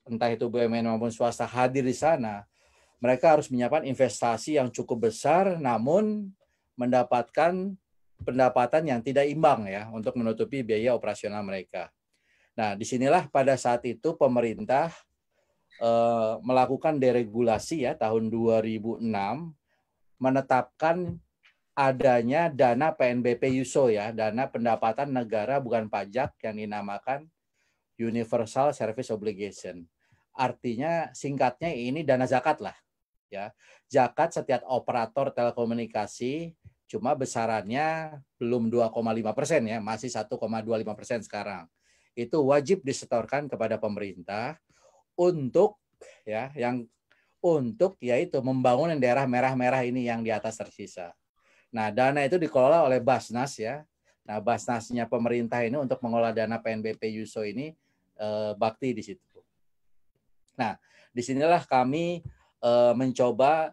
entah itu BUMN maupun swasta hadir di sana, mereka harus menyiapkan investasi yang cukup besar, namun mendapatkan pendapatan yang tidak imbang ya untuk menutupi biaya operasional mereka. Nah, disinilah pada saat itu pemerintah melakukan deregulasi ya tahun 2006, menetapkan adanya dana PNBP USO ya, dana pendapatan negara bukan pajak yang dinamakan Universal Service Obligation. Artinya singkatnya ini dana zakat lah ya. Zakat setiap operator telekomunikasi, cuma besarannya belum 2,5% ya, masih 1,25% sekarang. Itu wajib disetorkan kepada pemerintah untuk ya yaitu membangun daerah merah-merah ini yang di atas tersisa. Nah, dana itu dikelola oleh Basnas ya. Nah, Basnasnya pemerintah ini untuk mengelola dana PNBP USO ini bakti di situ. Nah, disinilah kami mencoba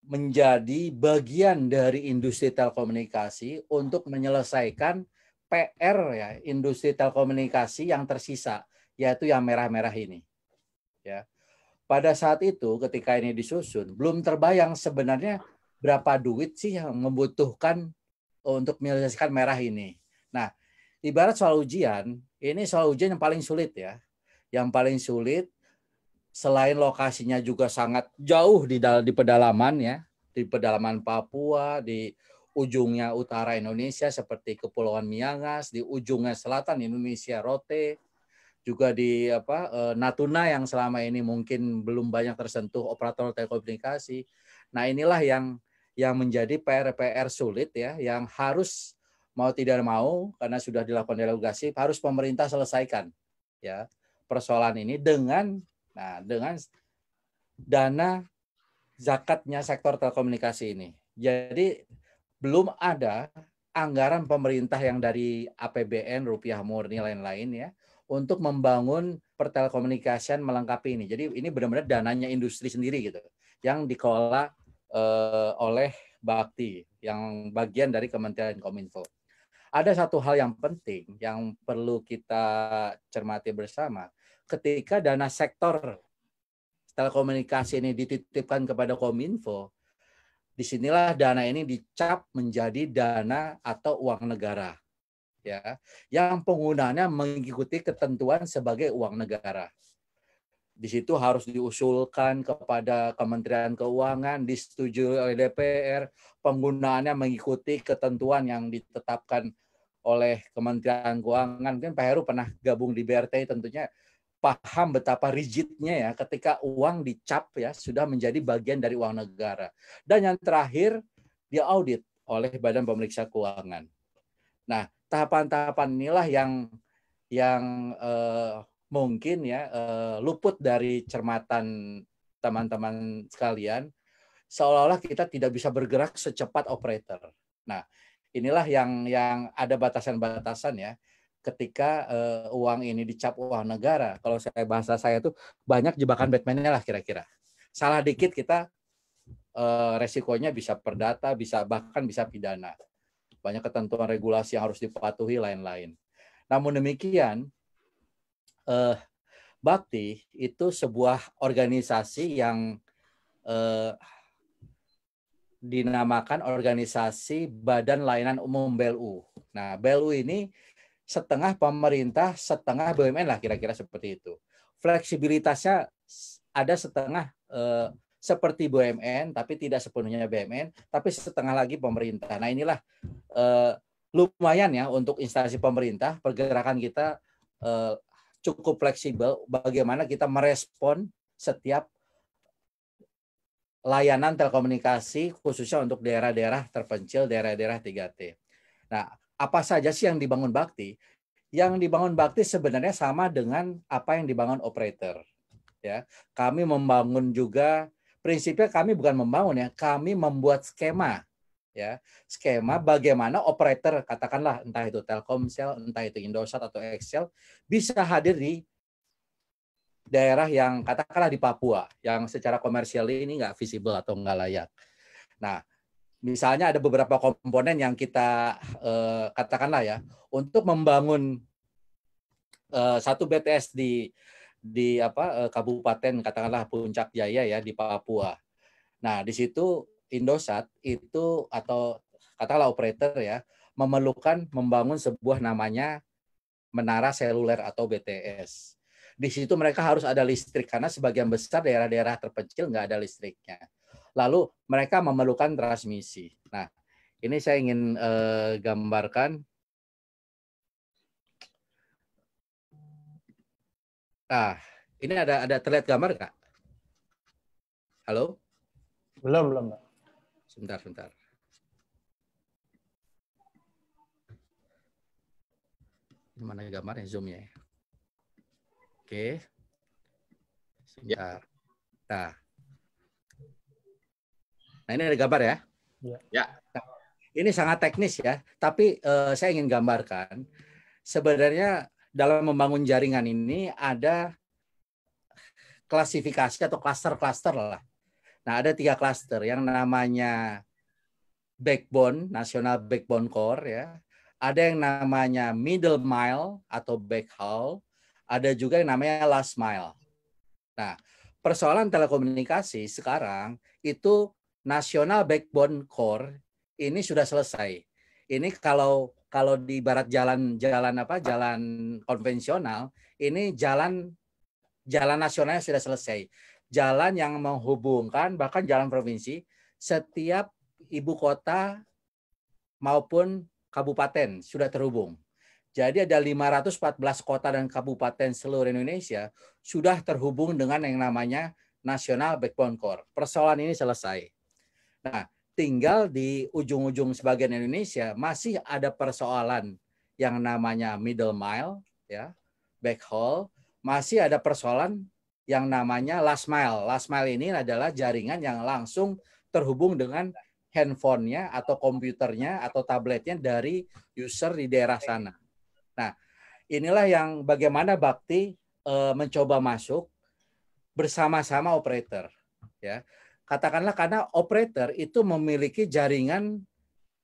menjadi bagian dari industri telekomunikasi untuk menyelesaikan PR ya industri telekomunikasi yang tersisa, yaitu yang merah-merah ini. Ya. Pada saat itu ketika ini disusun, belum terbayang sebenarnya berapa duit sih yang membutuhkan untuk menyelesaikan merah ini. Nah, ibarat soal ujian, ini soal ujian yang paling sulit ya. Yang paling sulit selain lokasinya juga sangat jauh di pedalaman ya, di pedalaman Papua, di ujungnya utara Indonesia seperti Kepulauan Miangas, di ujungnya selatan Indonesia Rote, juga di Natuna yang selama ini mungkin belum banyak tersentuh operator telekomunikasi. Nah, inilah yang menjadi PR sulit ya, yang harus mau tidak mau karena sudah dilakukan delegasi harus pemerintah selesaikan ya persoalan ini dengan dana zakatnya sektor telekomunikasi ini. Jadi belum ada anggaran pemerintah yang dari APBN, rupiah murni lain-lain ya, untuk membangun pertelekomunikasian melengkapi ini. Jadi ini benar-benar dananya industri sendiri gitu, yang dikelola oleh Bakti, yang bagian dari Kementerian Kominfo. Ada satu hal yang penting yang perlu kita cermati bersama, ketika dana sektor telekomunikasi ini dititipkan kepada Kominfo, disinilah dana ini dicap menjadi dana atau uang negara, ya, yang penggunaannya mengikuti ketentuan sebagai uang negara. Di situ harus diusulkan kepada Kementerian Keuangan, disetujui oleh DPR, penggunaannya mengikuti ketentuan yang ditetapkan oleh Kementerian Keuangan. Mungkin Pak Heru pernah gabung di BRT, tentunya paham betapa rigidnya ya ketika uang dicap ya sudah menjadi bagian dari uang negara. Dan yang terakhir diaudit oleh Badan Pemeriksa Keuangan. Nah, tahapan-tahapan inilah yang mungkin ya luput dari cermatan teman-teman sekalian, seolah-olah kita tidak bisa bergerak secepat operator. Nah, inilah yang ada batasan-batasan ya. Ketika uang ini dicap uang negara, kalau bahasa saya tuh banyak jebakan Batman-nya lah kira-kira. Salah dikit kita resikonya bisa perdata, bahkan bisa pidana. Banyak ketentuan regulasi yang harus dipatuhi lain-lain. Namun demikian, Bakti itu sebuah organisasi yang dinamakan Organisasi Badan Layanan Umum BLU. Nah, BLU ini setengah pemerintah, setengah BUMN lah kira-kira seperti itu. Fleksibilitasnya ada setengah seperti BUMN, tapi tidak sepenuhnya BUMN, tapi setengah lagi pemerintah. Nah, inilah lumayan ya untuk instansi pemerintah, pergerakan kita cukup fleksibel bagaimana kita merespon setiap layanan telekomunikasi khususnya untuk daerah-daerah terpencil, daerah-daerah 3T. Nah, apa saja sih yang dibangun Bakti? Yang dibangun Bakti sebenarnya sama dengan apa yang dibangun operator. Ya, kami membangun juga, prinsipnya kami bukan membangun ya, kami membuat skema. Ya, skema bagaimana operator, katakanlah entah itu Telkomsel, entah itu Indosat atau Excel, bisa hadir di daerah yang katakanlah di Papua, yang secara komersial ini nggak visible atau nggak layak. Nah, misalnya ada beberapa komponen yang kita katakanlah ya, untuk membangun satu BTS di di kabupaten katakanlah Puncak Jaya ya di Papua. Nah, di situ Indosat itu atau katakanlah operator ya memerlukan membangun sebuah namanya menara seluler atau BTS. Di situ mereka harus ada listrik karena sebagian besar daerah-daerah terpencil nggak ada listriknya. Lalu mereka memerlukan transmisi. Nah, ini saya ingin gambarkan. Nah, ini ada terlihat gambar nggak? Halo? Belum, Pak. Sebentar. Ini mana gambarnya zoom-nya? Oke. Sebentar. Nah, ini ada gambar ya? Ya. Nah, ini sangat teknis ya, tapi saya ingin gambarkan sebenarnya dalam membangun jaringan ini ada klasifikasi atau klaster-klaster lah. Nah, ada 3 klaster yang namanya backbone, national backbone core ya. Ada yang namanya middle mile atau backhaul, ada juga yang namanya last mile. Nah, persoalan telekomunikasi sekarang itu national backbone core ini sudah selesai. Ini kalau di barat jalan konvensional, ini jalan nasionalnya sudah selesai. Jalan yang menghubungkan bahkan jalan provinsi setiap ibu kota maupun kabupaten sudah terhubung. Jadi ada 514 kota dan kabupaten seluruh Indonesia sudah terhubung dengan yang namanya National Backbone Core. Persoalan ini selesai. Nah, tinggal di ujung-ujung sebagian Indonesia masih ada persoalan yang namanya middle mile, ya, backhaul, masih ada persoalan yang namanya last mile. Last mile ini adalah jaringan yang langsung terhubung dengan handphonenya atau komputernya atau tabletnya dari user di daerah sana. Nah, inilah yang bagaimana Bakti mencoba masuk bersama-sama operator. Ya, katakanlah karena operator itu memiliki jaringan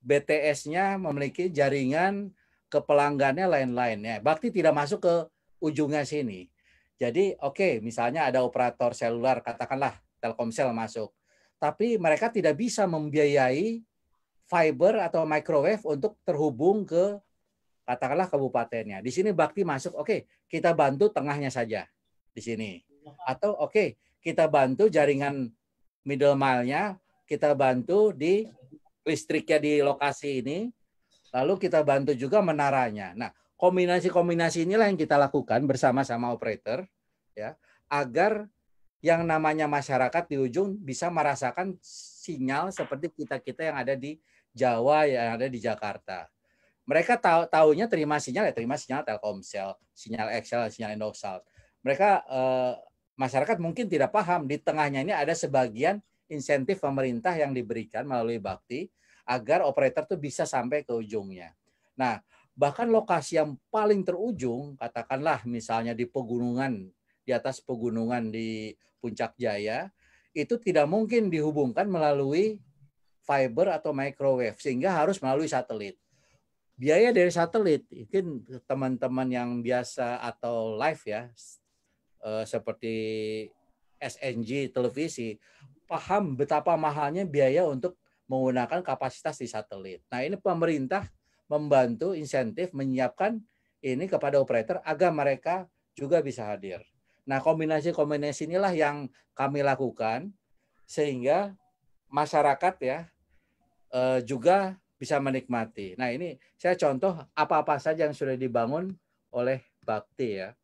BTS-nya, memiliki jaringan ke pelanggannya lain-lain. Ya, Bakti tidak masuk ke ujungnya sini. Jadi, oke, misalnya ada operator seluler, katakanlah Telkomsel masuk. Tapi mereka tidak bisa membiayai fiber atau microwave untuk terhubung ke katakanlah kabupatennya. Di sini Bakti masuk, oke, kita bantu tengahnya saja di sini. Atau oke, kita bantu jaringan middle mile-nya, kita bantu di listriknya di lokasi ini, lalu kita bantu juga menaranya. Nah, kombinasi-kombinasi inilah yang kita lakukan bersama-sama operator, ya, agar yang namanya masyarakat di ujung bisa merasakan sinyal seperti kita-kita yang ada di Jawa, yang ada di Jakarta. Mereka tahunya terima sinyal Telkomsel, sinyal Excel, sinyal Indosat. Mereka masyarakat mungkin tidak paham di tengahnya ini ada sebagian insentif pemerintah yang diberikan melalui Bakti agar operator itu bisa sampai ke ujungnya. Nah, bahkan lokasi yang paling terujung, katakanlah misalnya di pegunungan, di atas pegunungan di Puncak Jaya, itu tidak mungkin dihubungkan melalui fiber atau microwave, sehingga harus melalui satelit. Biaya dari satelit, mungkin teman-teman yang biasa atau live ya, seperti SNG televisi, paham betapa mahalnya biaya untuk menggunakan kapasitas di satelit. Nah, ini pemerintah membantu insentif menyiapkan ini kepada operator agar mereka juga bisa hadir. Nah, kombinasi-kombinasi inilah yang kami lakukan sehingga masyarakat ya juga bisa menikmati. Nah, ini saya contoh apa-apa saja yang sudah dibangun oleh Bakti ya.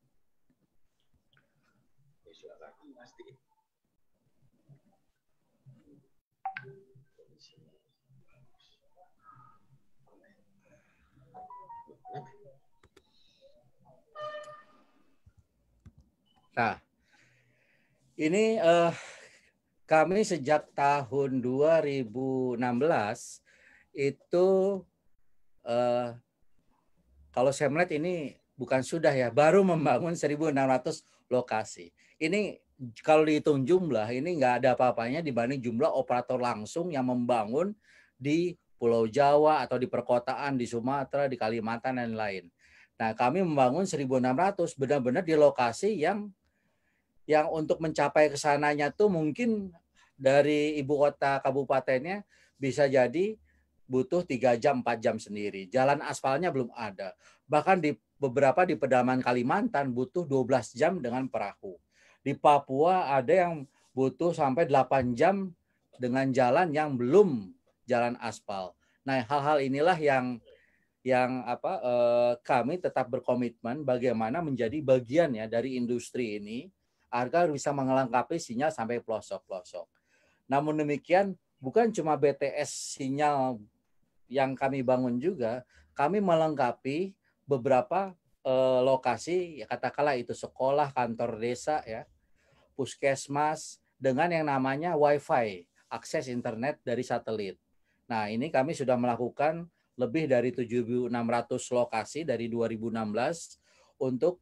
Nah, ini kami sejak tahun 2016 itu kalau saya melihat ini bukan sudah ya, baru membangun 1.600 lokasi. Ini kalau dihitung jumlah, ini nggak ada apa-apanya dibanding jumlah operator langsung yang membangun di Pulau Jawa atau di perkotaan, di Sumatera, di Kalimantan, dan lain. Nah, kami membangun 1.600 benar-benar di lokasi yang yang untuk mencapai ke sananya tuh mungkin dari ibu kota kabupatennya bisa jadi butuh 3 jam, 4 jam sendiri. Jalan aspalnya belum ada. Bahkan di beberapa di pedalaman Kalimantan butuh 12 jam dengan perahu. Di Papua ada yang butuh sampai 8 jam dengan jalan yang belum jalan aspal. Nah, hal-hal inilah yang kami tetap berkomitmen bagaimana menjadi bagian ya dari industri ini agar bisa melengkapi sinyal sampai pelosok-pelosok. Namun demikian, bukan cuma BTS sinyal yang kami bangun juga, kami melengkapi beberapa lokasi, ya katakanlah itu sekolah, kantor desa, ya, puskesmas, dengan yang namanya Wi-Fi, akses internet dari satelit. Nah, ini kami sudah melakukan lebih dari 7.600 lokasi dari 2016 untuk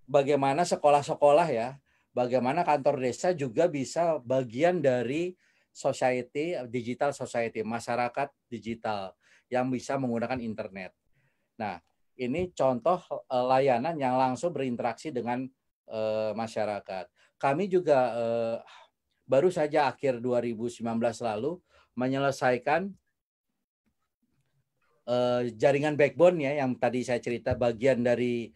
bagaimana sekolah-sekolah ya, bagaimana kantor desa juga bisa bagian dari society, digital society, masyarakat digital yang bisa menggunakan internet. Nah, ini contoh layanan yang langsung berinteraksi dengan masyarakat. Kami juga baru saja akhir 2019 lalu menyelesaikan jaringan backbone ya yang tadi saya cerita bagian dari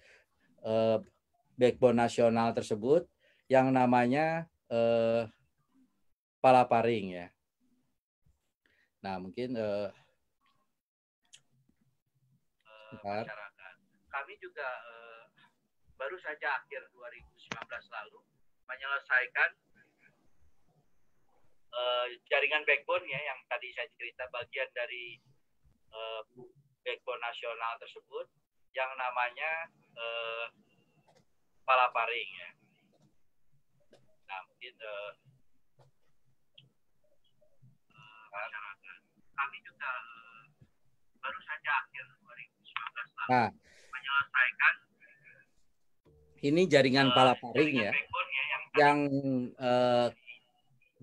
backbone nasional tersebut yang namanya Palaparing ya. Nah mungkin masyarakat. Kami juga baru saja akhir 2019 lalu menyelesaikan jaringan backbone ya yang tadi saya cerita bagian dari backbone nasional tersebut yang namanya Palaparing ya. Nah mungkin masyarakat. Kami juga baru saja akhir 2019 lalu menyelesaikan ini jaringan Palaparing ya yang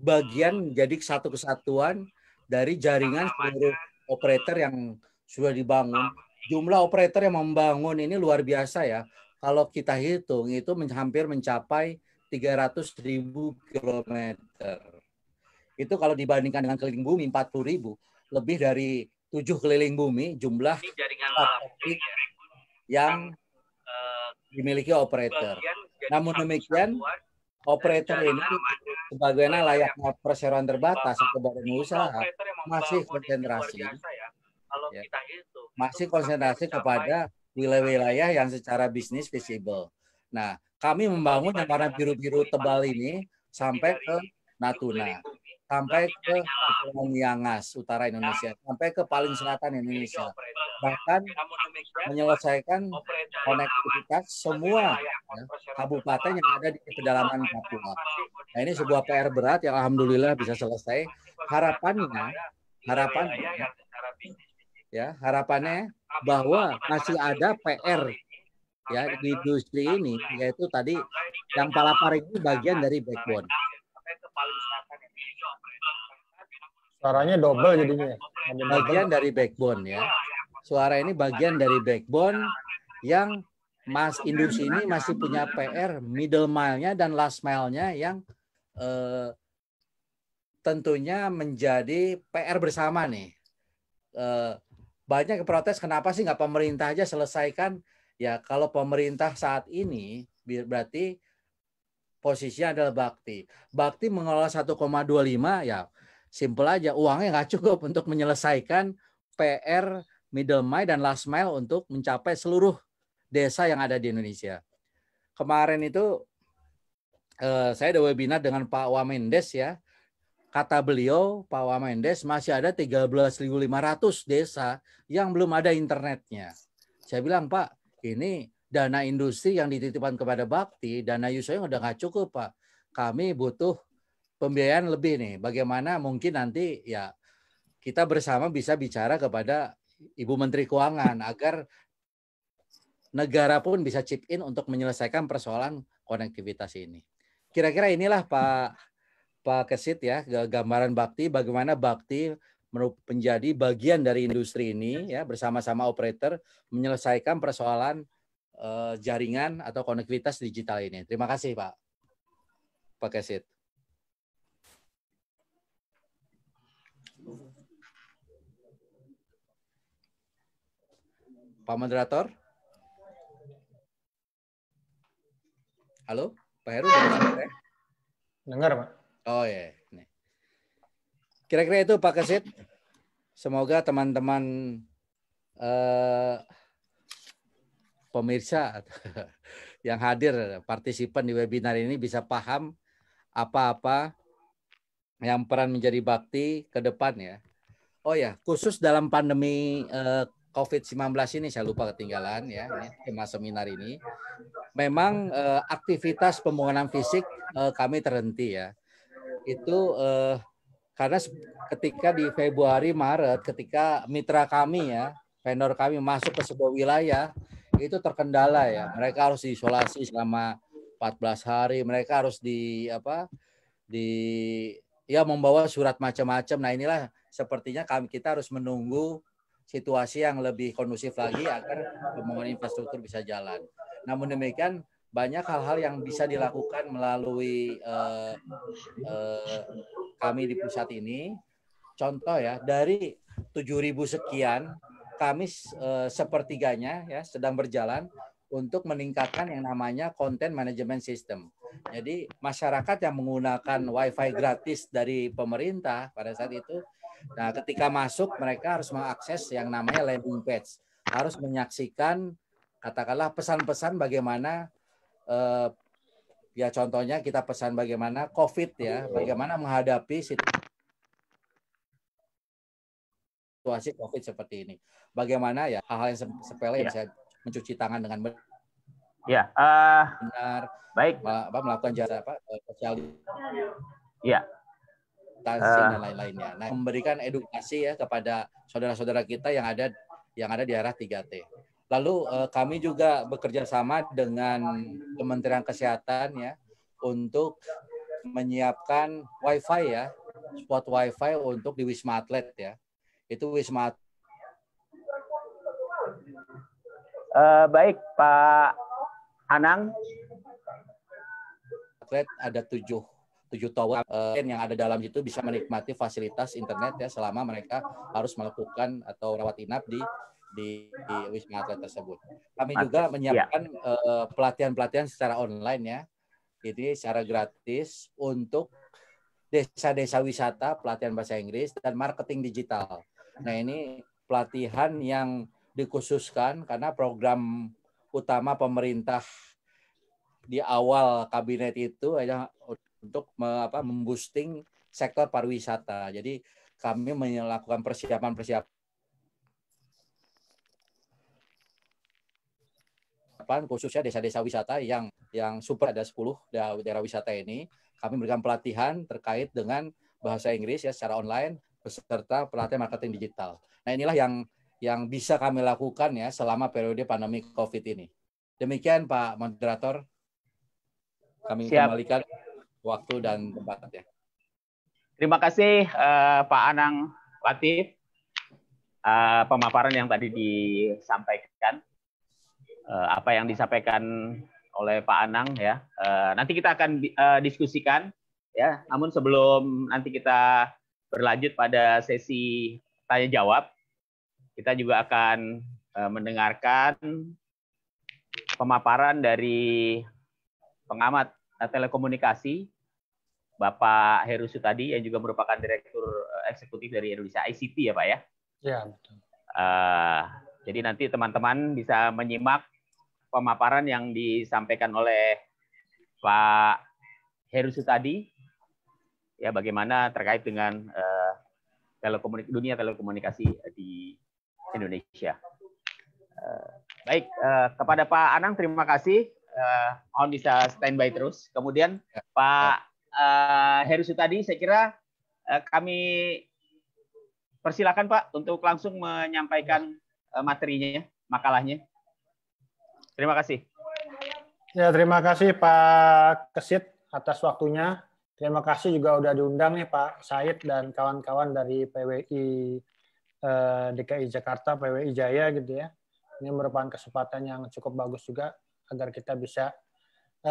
bagian jadi satu kesatuan dari jaringan seluruh operator yang sudah dibangun. Jumlah operator yang membangun ini luar biasa ya. Kalau kita hitung itu hampir mencapai 300.000 kilometer. Itu kalau dibandingkan dengan keliling bumi 40.000, lebih dari 7 keliling bumi jumlah jaringan optik yang dimiliki operator. Namun demikian, operator ini sebagaimana layaknya perseroan terbatas atau badan usaha masih konsentrasi kepada wilayah-wilayah yang secara bisnis visible. Nah, kami membangun yang warna biru-biru tebal ini sampai ke Natuna, sampai ke Miangas, utara Indonesia, sampai ke paling selatan Indonesia. Bahkan menyelesaikan konektivitas semua kabupaten yang ada di pedalaman Papua. Nah, ini sebuah PR berat yang alhamdulillah bisa selesai. Harapannya bahwa masih ada PR ya di industri ini, yaitu tadi yang Palaparing ini bagian dari backbone. Suaranya double jadinya. Bagian dari backbone ya. Suara ini bagian dari backbone yang industri ini masih punya PR middle mile-nya dan last mile-nya yang tentunya menjadi PR bersama nih. Banyak yang protes kenapa sih nggak pemerintah aja selesaikan? Ya kalau pemerintah saat ini berarti posisinya adalah Bakti. Bakti mengelola 1,25 ya simpel aja, uangnya nggak cukup untuk menyelesaikan PR middle mile dan last mile untuk mencapai seluruh desa yang ada di Indonesia. Kemarin itu saya ada webinar dengan Pak Wamendes ya. Kata beliau, Pak Wamendes, masih ada 13.500 desa yang belum ada internetnya. Saya bilang, Pak, ini dana industri yang dititipkan kepada Bakti, dana Yusoyo udah nggak cukup, Pak. Kami butuh pembiayaan lebih nih. Bagaimana mungkin nanti ya kita bersama bisa bicara kepada Ibu Menteri Keuangan agar negara pun bisa chip in untuk menyelesaikan persoalan konektivitas ini. Kira-kira inilah Pak Kesit ya, gambaran Bakti, bagaimana Bakti menjadi bagian dari industri ini ya bersama-sama operator menyelesaikan persoalan jaringan atau konektivitas digital ini. Terima kasih Pak. Pak Kesit. Pak Moderator? Halo, Pak Heru dengar suara saya? Dengar, Pak. Oh ya. Nih. Kira-kira itu Pak Kesit. Semoga teman-teman pemirsa yang hadir, partisipan di webinar ini bisa paham apa-apa yang peran menjadi bakti ke depan ya. Oh ya, khusus dalam pandemi COVID-19 ini saya lupa ketinggalan ya, ini tema seminar ini. Memang aktivitas pembangunan fisik kami terhenti ya. Itu karena ketika di Februari Maret ketika mitra kami ya, vendor kami masuk ke sebuah wilayah itu terkendala ya. Mereka harus diisolasi selama 14 hari, mereka harus membawa surat macam-macam. Nah, inilah sepertinya kita harus menunggu situasi yang lebih kondusif lagi agar pembangunan infrastruktur bisa jalan. Namun demikian banyak hal-hal yang bisa dilakukan melalui kami di pusat ini. Contoh ya, dari 7.000 sekian, kami sepertiganya ya sedang berjalan untuk meningkatkan yang namanya content management system. Jadi masyarakat yang menggunakan WiFi gratis dari pemerintah pada saat itu, nah ketika masuk mereka harus mengakses yang namanya landing page, harus menyaksikan katakanlah pesan-pesan bagaimana ya contohnya kita pesan bagaimana COVID ya, bagaimana menghadapi situasi COVID seperti ini. Bagaimana ya hal-hal yang sepele yang bisa mencuci tangan dengan benar, baik, melakukan jasa sosial dan lain-lainnya. Nah, memberikan edukasi ya kepada saudara-saudara kita yang ada di daerah 3T. Lalu kami juga bekerja sama dengan Kementerian Kesehatan ya untuk menyiapkan WiFi ya, spot WiFi untuk di Wisma Atlet ya. Itu Wisma baik Pak Anang. Atlet ada 7 tower yang ada dalam situ bisa menikmati fasilitas internet ya selama mereka harus melakukan atau rawat inap di Wisma Atlet tersebut. Kami juga menyiapkan pelatihan-pelatihan secara online ya. Ini secara gratis untuk desa-desa wisata, pelatihan bahasa Inggris dan marketing digital. Nah, ini pelatihan yang dikhususkan karena program utama pemerintah di awal kabinet itu adalah untuk memboosting sektor pariwisata. Jadi kami melakukan persiapan khususnya desa-desa wisata yang super, ada 10 daerah wisata ini. Kami berikan pelatihan terkait dengan bahasa Inggris ya secara online beserta pelatihan marketing digital. Nah, inilah yang bisa kami lakukan ya selama periode pandemi COVID ini. Demikian Pak Moderator. Kami kembalikan waktu dan tempat ya. Terima kasih Pak Anang Latif, pemaparan yang tadi disampaikan. Apa yang disampaikan oleh Pak Anang ya. Nanti kita akan diskusikan ya. Namun sebelum nanti kita berlanjut pada sesi tanya jawab, kita juga akan mendengarkan pemaparan dari pengamat telekomunikasi Bapak Heru Sutadi yang juga merupakan Direktur Eksekutif dari Indonesia ICT ya Pak ya. Ya, betul. Jadi nanti teman-teman bisa menyimak pemaparan yang disampaikan oleh Pak Heru Sutadi ya bagaimana terkait dengan dunia telekomunikasi di Indonesia. Baik, kepada Pak Anang terima kasih. Mohon bisa standby terus. Kemudian Pak Heru Sutadi, saya kira kami persilakan Pak untuk langsung menyampaikan materinya, makalahnya. Terima kasih. Ya, terima kasih Pak Kesit atas waktunya. Terima kasih juga udah diundang nih Pak Said dan kawan-kawan dari PWI DKI Jakarta, PWI Jaya gitu ya. Ini merupakan kesempatan yang cukup bagus juga agar kita bisa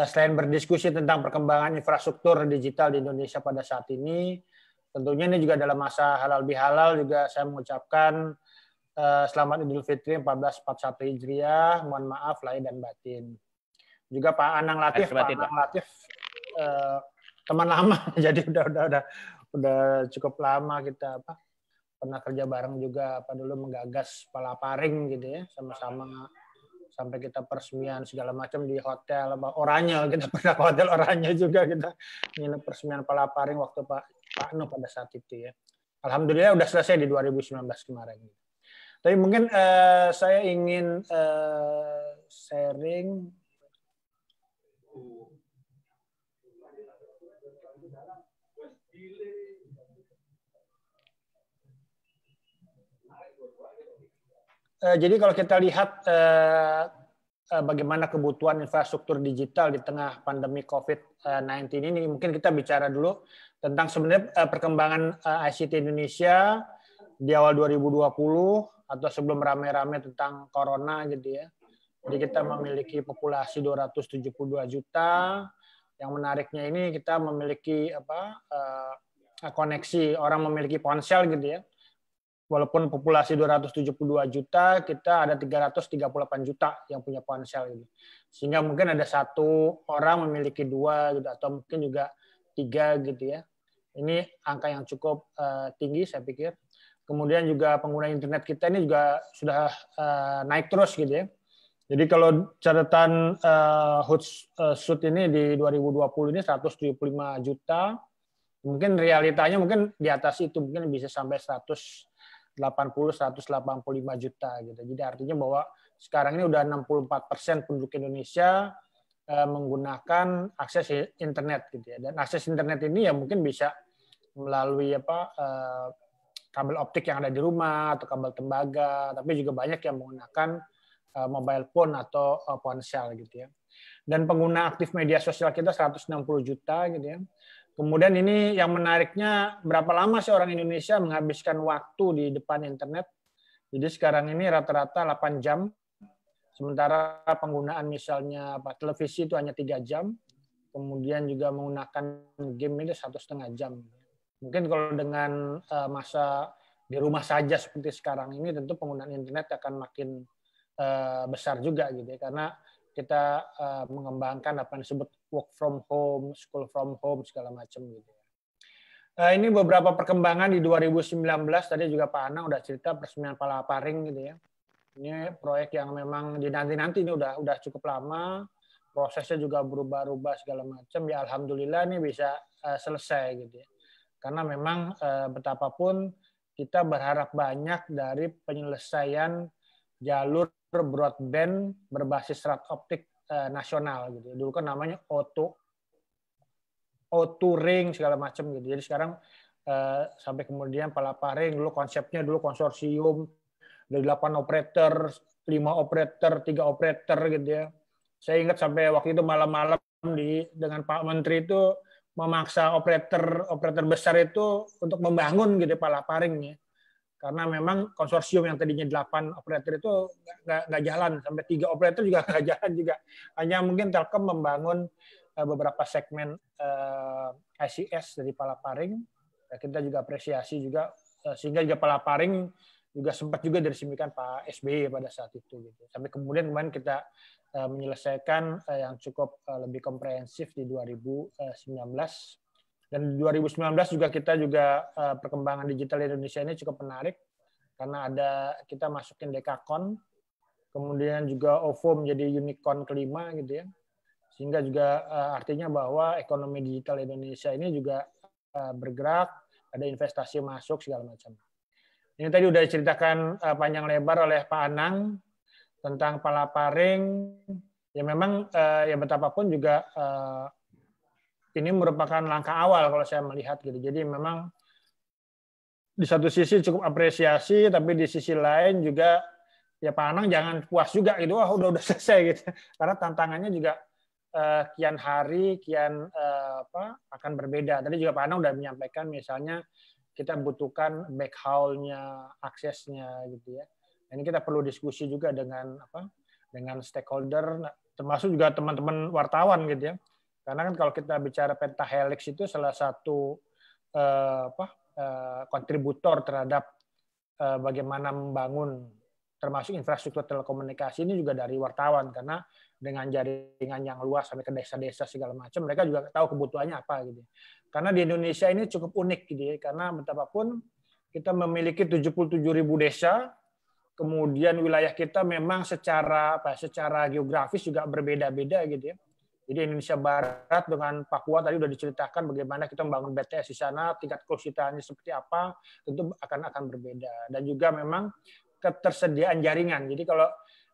selain berdiskusi tentang perkembangan infrastruktur digital di Indonesia pada saat ini, tentunya ini juga dalam masa halal bihalal juga saya mengucapkan selamat Idul Fitri 1441 Hijriah, mohon maaf lahir dan batin. Juga Pak Anang Latif, teman lama, jadi udah cukup lama kita pernah kerja bareng juga, dulu menggagas Palaparing gitu ya, sama-sama sampai kita peresmian segala macam di hotel Oranye, kita pernah ke hotel Oranye juga, kita nginep peresmian Palaparing waktu Pak Nuh pada saat itu ya. Alhamdulillah udah selesai di 2019 kemarin. Tapi mungkin saya ingin sharing jadi kalau kita lihat bagaimana kebutuhan infrastruktur digital di tengah pandemi COVID-19 ini, mungkin kita bicara dulu tentang sebenarnya perkembangan ICT Indonesia di awal 2020 atau sebelum rame-rame tentang corona gitu ya. Jadi kita memiliki populasi 272 juta. Yang menariknya ini kita memiliki koneksi, orang memiliki ponsel gitu ya. Walaupun populasi 272 juta, kita ada 338 juta yang punya ponsel gitu. Sehingga mungkin ada satu orang memiliki dua gitu, atau mungkin juga 3 gitu ya. Ini angka yang cukup tinggi saya pikir. Kemudian juga pengguna internet kita ini juga sudah naik terus gitu ya. Jadi kalau catatan Hootsuite ini di 2020 ini 175 juta, mungkin realitanya mungkin di atas itu, mungkin bisa sampai 185 juta gitu. Jadi artinya bahwa sekarang ini udah 64% penduduk Indonesia menggunakan akses internet gitu ya. Dan akses internet ini ya mungkin bisa melalui kabel optik yang ada di rumah atau kabel tembaga, tapi juga banyak yang menggunakan mobile phone atau ponsel gitu ya. Dan pengguna aktif media sosial kita 160 juta gitu ya. Kemudian ini yang menariknya, berapa lama sih orang Indonesia menghabiskan waktu di depan internet? Jadi sekarang ini rata-rata 8 jam, sementara penggunaan misalnya televisi itu hanya 3 jam, kemudian juga menggunakan game itu 1,5 jam. Mungkin kalau dengan masa di rumah saja seperti sekarang ini, tentu penggunaan internet akan makin besar juga gitu ya, karena kita mengembangkan apa yang disebut work from home, school from home, segala macam gitu ya. Ini beberapa perkembangan di 2019, tadi juga Pak Anang udah cerita peresmian Palaparing gitu ya. Ini proyek yang memang dinanti-nanti, ini udah cukup lama, prosesnya juga berubah-ubah segala macam, ya alhamdulillah ini bisa selesai gitu ya. Karena memang betapapun kita berharap banyak dari penyelesaian jalur broadband berbasis serat optik nasional gitu. Dulu kan namanya O2 ring segala macam gitu. Jadi sekarang sampai kemudian Palaparing dulu konsepnya konsorsium dari 8 operator, 5 operator, 3 operator gitu ya. Saya ingat sampai waktu itu malam-malam dengan Pak Menteri itu memaksa operator besar itu untuk membangun gitu Palaparing ya. Karena memang konsorsium yang tadinya 8 operator itu nggak jalan, sampai 3 operator juga nggak jalan juga. Hanya mungkin Telkom membangun beberapa segmen ICS dari Palaparing. Kita juga apresiasi juga, sehingga juga Palaparing juga sempat juga diresmikan Pak SBY pada saat itu. Gitu. Sampai kemudian kemarin kita menyelesaikan yang cukup lebih komprehensif di 2019. Dan 2019 juga kita perkembangan digital Indonesia ini cukup menarik karena kita masukin Dekakon, kemudian juga OVO menjadi unicorn kelima gitu ya, sehingga juga artinya bahwa ekonomi digital Indonesia ini juga bergerak, ada investasi masuk segala macam. Ini tadi udah diceritakan panjang lebar oleh Pak Anang tentang Palaparing, ya memang ya betapapun juga ini merupakan langkah awal kalau saya melihat gitu. Jadi memang di satu sisi cukup apresiasi, tapi di sisi lain juga ya Pak Anang jangan puas juga gitu. Wah udah selesai gitu. Karena tantangannya juga kian hari kian akan berbeda. Tadi juga Pak Anang udah menyampaikan misalnya kita butuhkan backhaul-nya, aksesnya gitu ya. Ini kita perlu diskusi juga dengan dengan stakeholder, termasuk juga teman-teman wartawan gitu ya. Karena kan kalau kita bicara pentahelix itu salah satu kontributor terhadap bagaimana membangun termasuk infrastruktur telekomunikasi ini juga dari wartawan, karena dengan jaringan yang luas sampai ke desa-desa segala macam, mereka juga tahu kebutuhannya apa gitu. Karena di Indonesia ini cukup unik gitu ya, karena betapapun kita memiliki 77.000 desa, kemudian wilayah kita memang secara geografis juga berbeda-beda gitu ya. Jadi Indonesia Barat dengan Papua tadi sudah diceritakan bagaimana kita membangun BTS di sana, tingkat kesulitannya seperti apa, tentu akan berbeda. Dan juga memang ketersediaan jaringan. Jadi kalau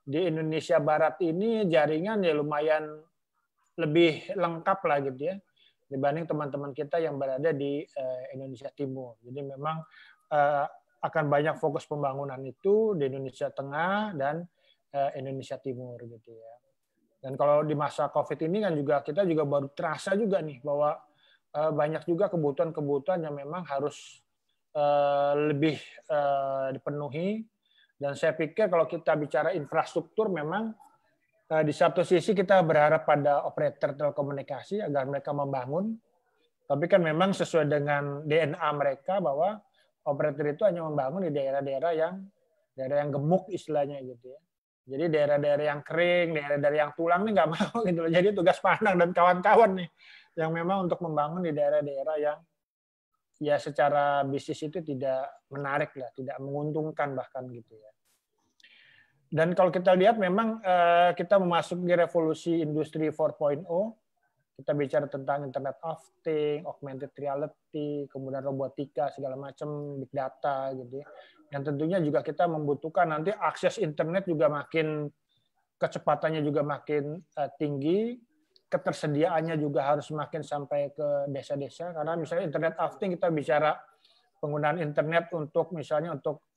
di Indonesia Barat ini jaringan ya lumayan lebih lengkap lah gitu ya dibanding teman-teman kita yang berada di Indonesia Timur. Jadi memang akan banyak fokus pembangunan itu di Indonesia Tengah dan Indonesia Timur gitu ya. Dan kalau di masa COVID ini kan juga kita juga baru terasa juga nih bahwa banyak juga kebutuhan-kebutuhan yang memang harus lebih dipenuhi. Dan saya pikir kalau kita bicara infrastruktur memang di satu sisi kita berharap pada operator telekomunikasi agar mereka membangun, tapi kan memang sesuai dengan DNA mereka bahwa operator itu hanya membangun di daerah-daerah yang gemuk istilahnya gitu ya. Jadi daerah-daerah yang kering, daerah-daerah yang tulang nih nggak mau gitu loh. Jadi tugas Pandang dan kawan-kawan nih yang memang untuk membangun di daerah-daerah yang ya secara bisnis itu tidak menarik lah, tidak menguntungkan bahkan gitu ya. Dan kalau kita lihat memang kita memasuki revolusi industri 4.0, kita bicara tentang Internet of Things, augmented reality, kemudian robotika segala macam, big data gitu ya. Yang tentunya juga kita membutuhkan nanti akses internet juga makin kecepatannya juga makin tinggi, ketersediaannya juga harus makin sampai ke desa-desa, karena misalnya Internet of Things kita bicara penggunaan internet untuk misalnya untuk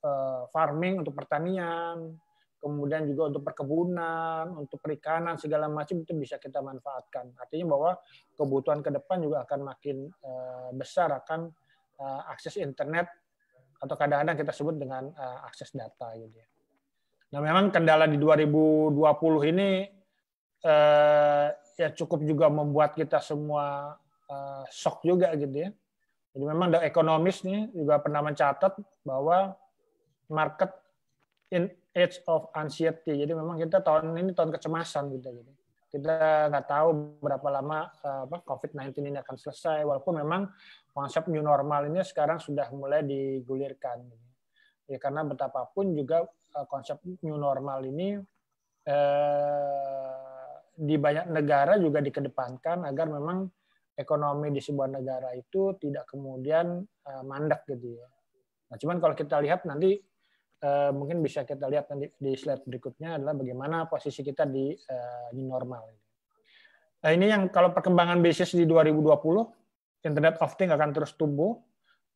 farming, untuk pertanian, kemudian juga untuk perkebunan, untuk perikanan segala macam itu bisa kita manfaatkan. Artinya bahwa kebutuhan ke depan juga akan makin besar akan akses internet atau kadang-kadang kita sebut dengan akses data gitu ya. Nah, memang kendala di 2020 ini ya cukup juga membuat kita semua shock juga gitu ya. Jadi memang The Economist nih juga pernah mencatat bahwa market in age of anxiety. Jadi memang kita tahun ini tahun kecemasan gitu. Kita nggak tahu berapa lama COVID-19 ini akan selesai, walaupun memang konsep new normal ini sekarang sudah mulai digulirkan. Ya karena betapapun juga konsep new normal ini di banyak negara juga dikedepankan agar memang ekonomi di sebuah negara itu tidak kemudian mandek gitu ya. Nah, cuman kalau kita lihat nanti mungkin bisa kita lihat nanti di slide berikutnya adalah bagaimana posisi kita di new normal. Nah, ini yang kalau perkembangan bisnis di 2020, Internet of Things akan terus tumbuh.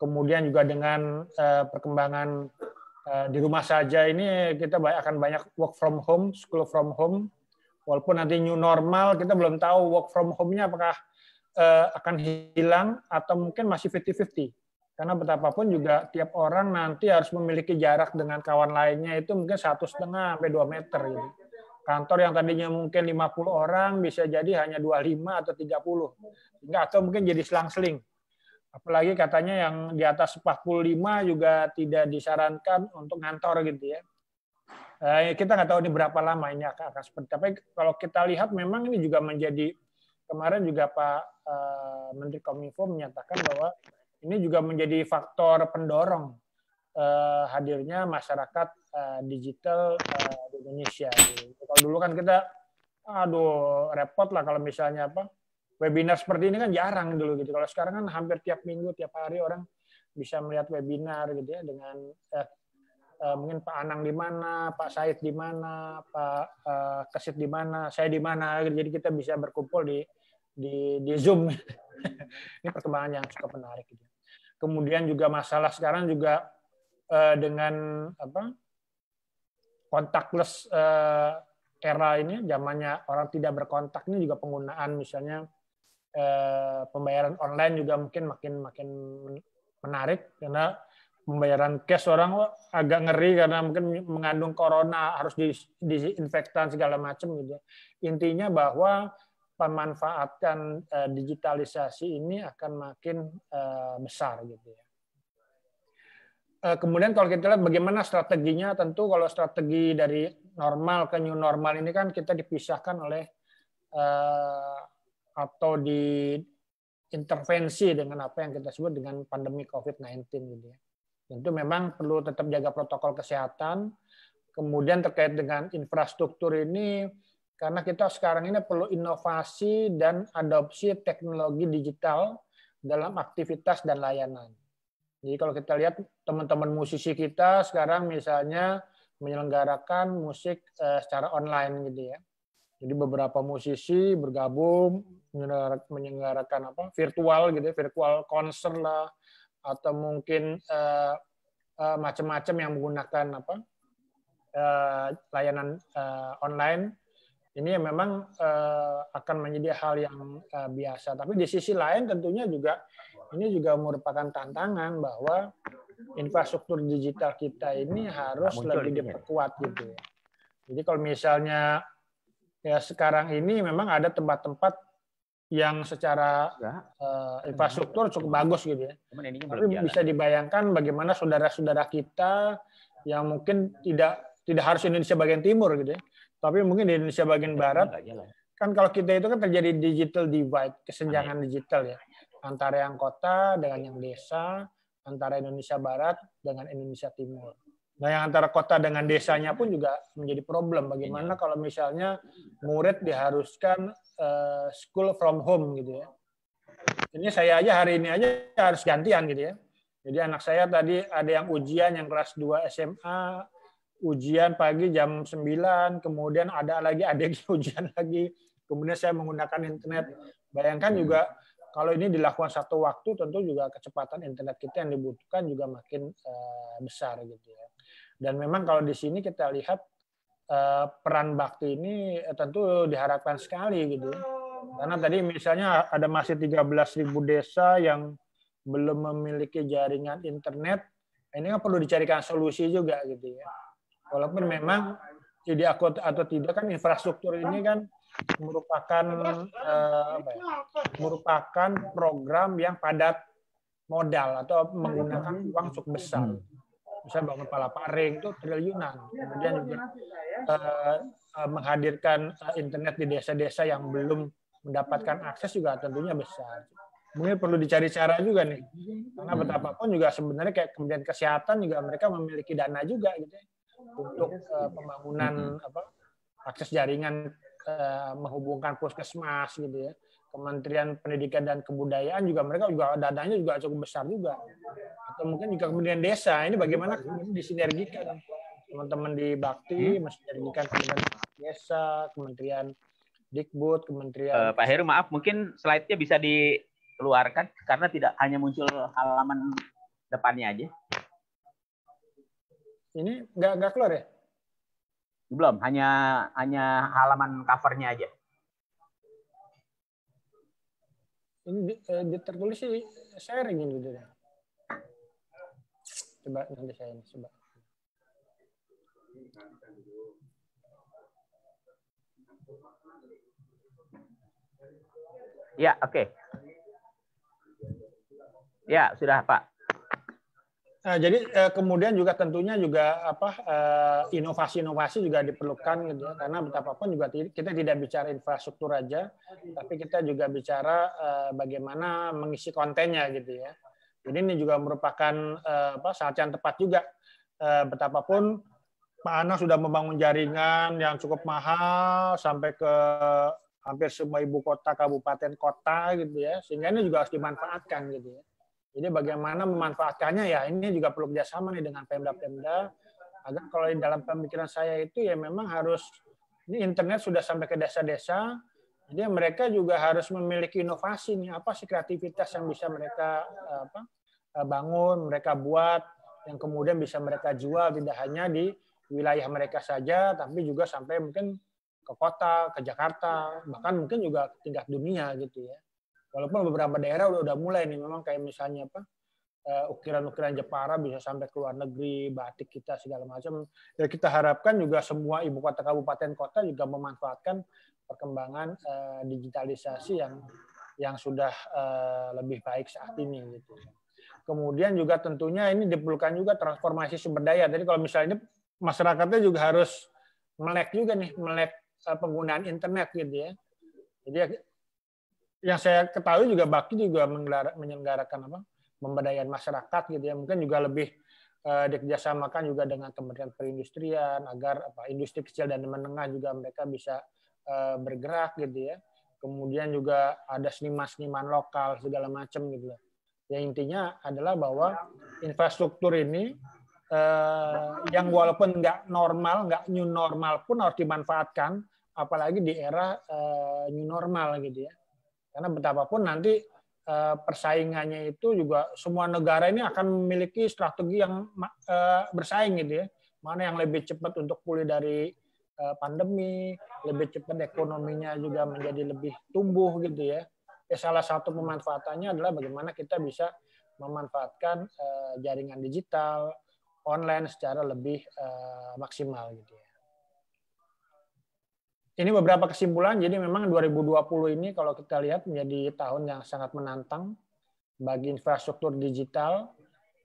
Kemudian juga dengan perkembangan di rumah saja ini kita akan banyak work from home, school from home. Walaupun nanti new normal kita belum tahu work from home-nya apakah akan hilang atau mungkin masih 50-50. Karena betapapun juga tiap orang nanti harus memiliki jarak dengan kawan lainnya itu mungkin 1,5 sampai 2 meter gitu. Kantor yang tadinya mungkin 50 orang bisa jadi hanya 25 atau 30. Sehingga atau mungkin jadi selang-seling. Apalagi katanya yang di atas 45 juga tidak disarankan untuk ngantor gitu ya. Kita nggak tahu ini berapa lama ini akan seperti. Tapi kalau kita lihat memang ini juga menjadi, kemarin juga Pak Menteri Kominfo menyatakan bahwa ini juga menjadi faktor pendorong hadirnya masyarakat digital di Indonesia. Kalau dulu kan kita, repot lah kalau misalnya webinar seperti ini kan jarang dulu gitu. Kalau sekarang kan hampir tiap minggu, tiap hari orang bisa melihat webinar gitu ya dengan mungkin Pak Anang di mana, Pak Said di mana, Pak Kesit di mana, saya di mana. Jadi kita bisa berkumpul di Zoom. Ini perkembangan yang cukup menarik. Gitu. Kemudian juga masalah sekarang juga dengan contactless era ini, zamannya orang tidak berkontak ini juga penggunaan misalnya pembayaran online juga mungkin makin menarik karena pembayaran cash orang agak ngeri karena mungkin mengandung corona, harus disinfektan segala macam gitu. Intinya bahwa pemanfaatan digitalisasi ini akan makin besar gitu ya. Kemudian kalau kita lihat bagaimana strateginya, tentu kalau strategi dari normal ke new normal ini kan kita dipisahkan oleh atau diintervensi dengan apa yang kita sebut dengan pandemi COVID-19 gitu ya. Tentu memang perlu tetap jaga protokol kesehatan. Kemudian terkait dengan infrastruktur ini, karena kita sekarang ini perlu inovasi dan adopsi teknologi digital dalam aktivitas dan layanan. Jadi kalau kita lihat teman-teman musisi kita sekarang misalnya menyelenggarakan musik secara online gitu ya. Jadi beberapa musisi bergabung menyelenggarakan virtual gitu, virtual konser lah, atau mungkin macam-macam yang menggunakan layanan online. Ini memang akan menjadi hal yang biasa. Tapi di sisi lain tentunya juga ini juga merupakan tantangan bahwa infrastruktur digital kita ini harus lebih diperkuat gitu ya. Jadi kalau misalnya ya sekarang ini memang ada tempat-tempat yang secara infrastruktur cukup bagus gitu ya. Tapi bisa dibayangkan bagaimana saudara-saudara kita yang mungkin tidak harus Indonesia bagian timur gitu ya, tapi mungkin di Indonesia bagian barat, kan kalau kita itu kan terjadi digital divide, kesenjangan digital ya, antara yang kota dengan yang desa, antara Indonesia Barat dengan Indonesia Timur. Nah, yang antara kota dengan desanya pun juga menjadi problem. Bagaimana kalau misalnya murid diharuskan school from home gitu ya. Ini saya aja hari ini aja harus gantian gitu ya. Jadi anak saya tadi ada yang ujian yang kelas 2 SMA, ujian pagi jam 9, kemudian ada lagi adiknya ujian lagi, kemudian saya menggunakan internet. Bayangkan juga kalau ini dilakukan satu waktu, tentu juga kecepatan internet kita yang dibutuhkan juga makin besar gitu ya. Dan memang kalau di sini kita lihat peran bakti ini tentu diharapkan sekali gitu. Karena tadi misalnya ada masih 13.000 desa yang belum memiliki jaringan internet, ini kan perlu dicarikan solusi juga gitu ya. Walaupun memang ide aku atau tidak kan infrastruktur ini kan merupakan program yang padat modal atau menggunakan uang cukup besar. Misalnya bangun Palaparing itu triliunan. Kemudian juga menghadirkan internet di desa-desa yang belum mendapatkan akses juga tentunya besar. Mungkin perlu dicari cara juga nih. Karena betapapun juga sebenarnya kayak Kementerian Kesehatan juga mereka memiliki dana juga gitu ya, untuk pembangunan akses jaringan menghubungkan puskesmas gitu ya. Kementerian Pendidikan dan Kebudayaan juga mereka juga dananya juga cukup besar juga. Atau mungkin juga Kementerian Desa, ini bagaimana disinergikan teman-teman di Bakti mensinergikan Kementerian Desa, Kementerian Dikbud, Kementerian Pak Heru, maaf mungkin slide-nya bisa dikeluarkan karena tidak hanya muncul halaman depannya aja. Ini nggak keluar ya? Belum, hanya halaman covernya aja. Ini tertulis sih sharing ini gitu. Coba nanti saya ini coba. Ya, oke. Ya, sudah, Pak. Nah, jadi kemudian juga tentunya juga inovasi-inovasi juga diperlukan gitu ya, karena betapapun juga kita tidak bicara infrastruktur aja, tapi kita juga bicara bagaimana mengisi kontennya gitu ya. Jadi ini juga merupakan saat yang tepat juga, betapapun Pak Ana sudah membangun jaringan yang cukup mahal sampai ke hampir semua ibu kota, kabupaten kota gitu ya, sehingga ini juga harus dimanfaatkan gitu ya. Jadi bagaimana memanfaatkannya ya ini juga perlu kerjasama nih dengan Pemda-Pemda agar kalau di dalam pemikiran saya itu ya memang harus ini internet sudah sampai ke desa-desa, jadi mereka juga harus memiliki inovasi nih, apa sih kreativitas yang bisa mereka bangun, mereka buat yang kemudian bisa mereka jual tidak hanya di wilayah mereka saja tapi juga sampai mungkin ke kota, ke Jakarta, bahkan mungkin juga tingkat dunia gitu ya. Walaupun beberapa daerah udah mulai nih memang kayak misalnya ukiran-ukiran Jepara bisa sampai ke luar negeri, batik kita segala macam. Ya kita harapkan juga semua ibu kota kabupaten kota juga memanfaatkan perkembangan digitalisasi yang sudah lebih baik saat ini gitu. Kemudian juga tentunya ini diperlukan juga transformasi sumber daya. Jadi kalau misalnya ini masyarakatnya juga harus melek juga nih, melek penggunaan internet gitu ya. Jadi yang saya ketahui juga Bakti juga menyelenggarakan pemberdayaan masyarakat gitu ya, mungkin juga lebih dikerjasamakan juga dengan Kementerian Perindustrian agar industri kecil dan menengah juga mereka bisa bergerak gitu ya. Kemudian juga ada seniman-seniman lokal segala macam gitu ya. Yang intinya adalah bahwa infrastruktur ini yang walaupun nggak normal, nggak new normal pun harus dimanfaatkan, apalagi di era new normal gitu ya. Karena betapapun nanti persaingannya itu juga semua negara ini akan memiliki strategi yang bersaing gitu ya. Mana yang lebih cepat untuk pulih dari pandemi, lebih cepat ekonominya juga menjadi lebih tumbuh gitu ya. Salah satu pemanfaatannya adalah bagaimana kita bisa memanfaatkan jaringan digital, online secara lebih maksimal gitu ya. Ini beberapa kesimpulan, jadi memang 2020 ini kalau kita lihat menjadi tahun yang sangat menantang bagi infrastruktur digital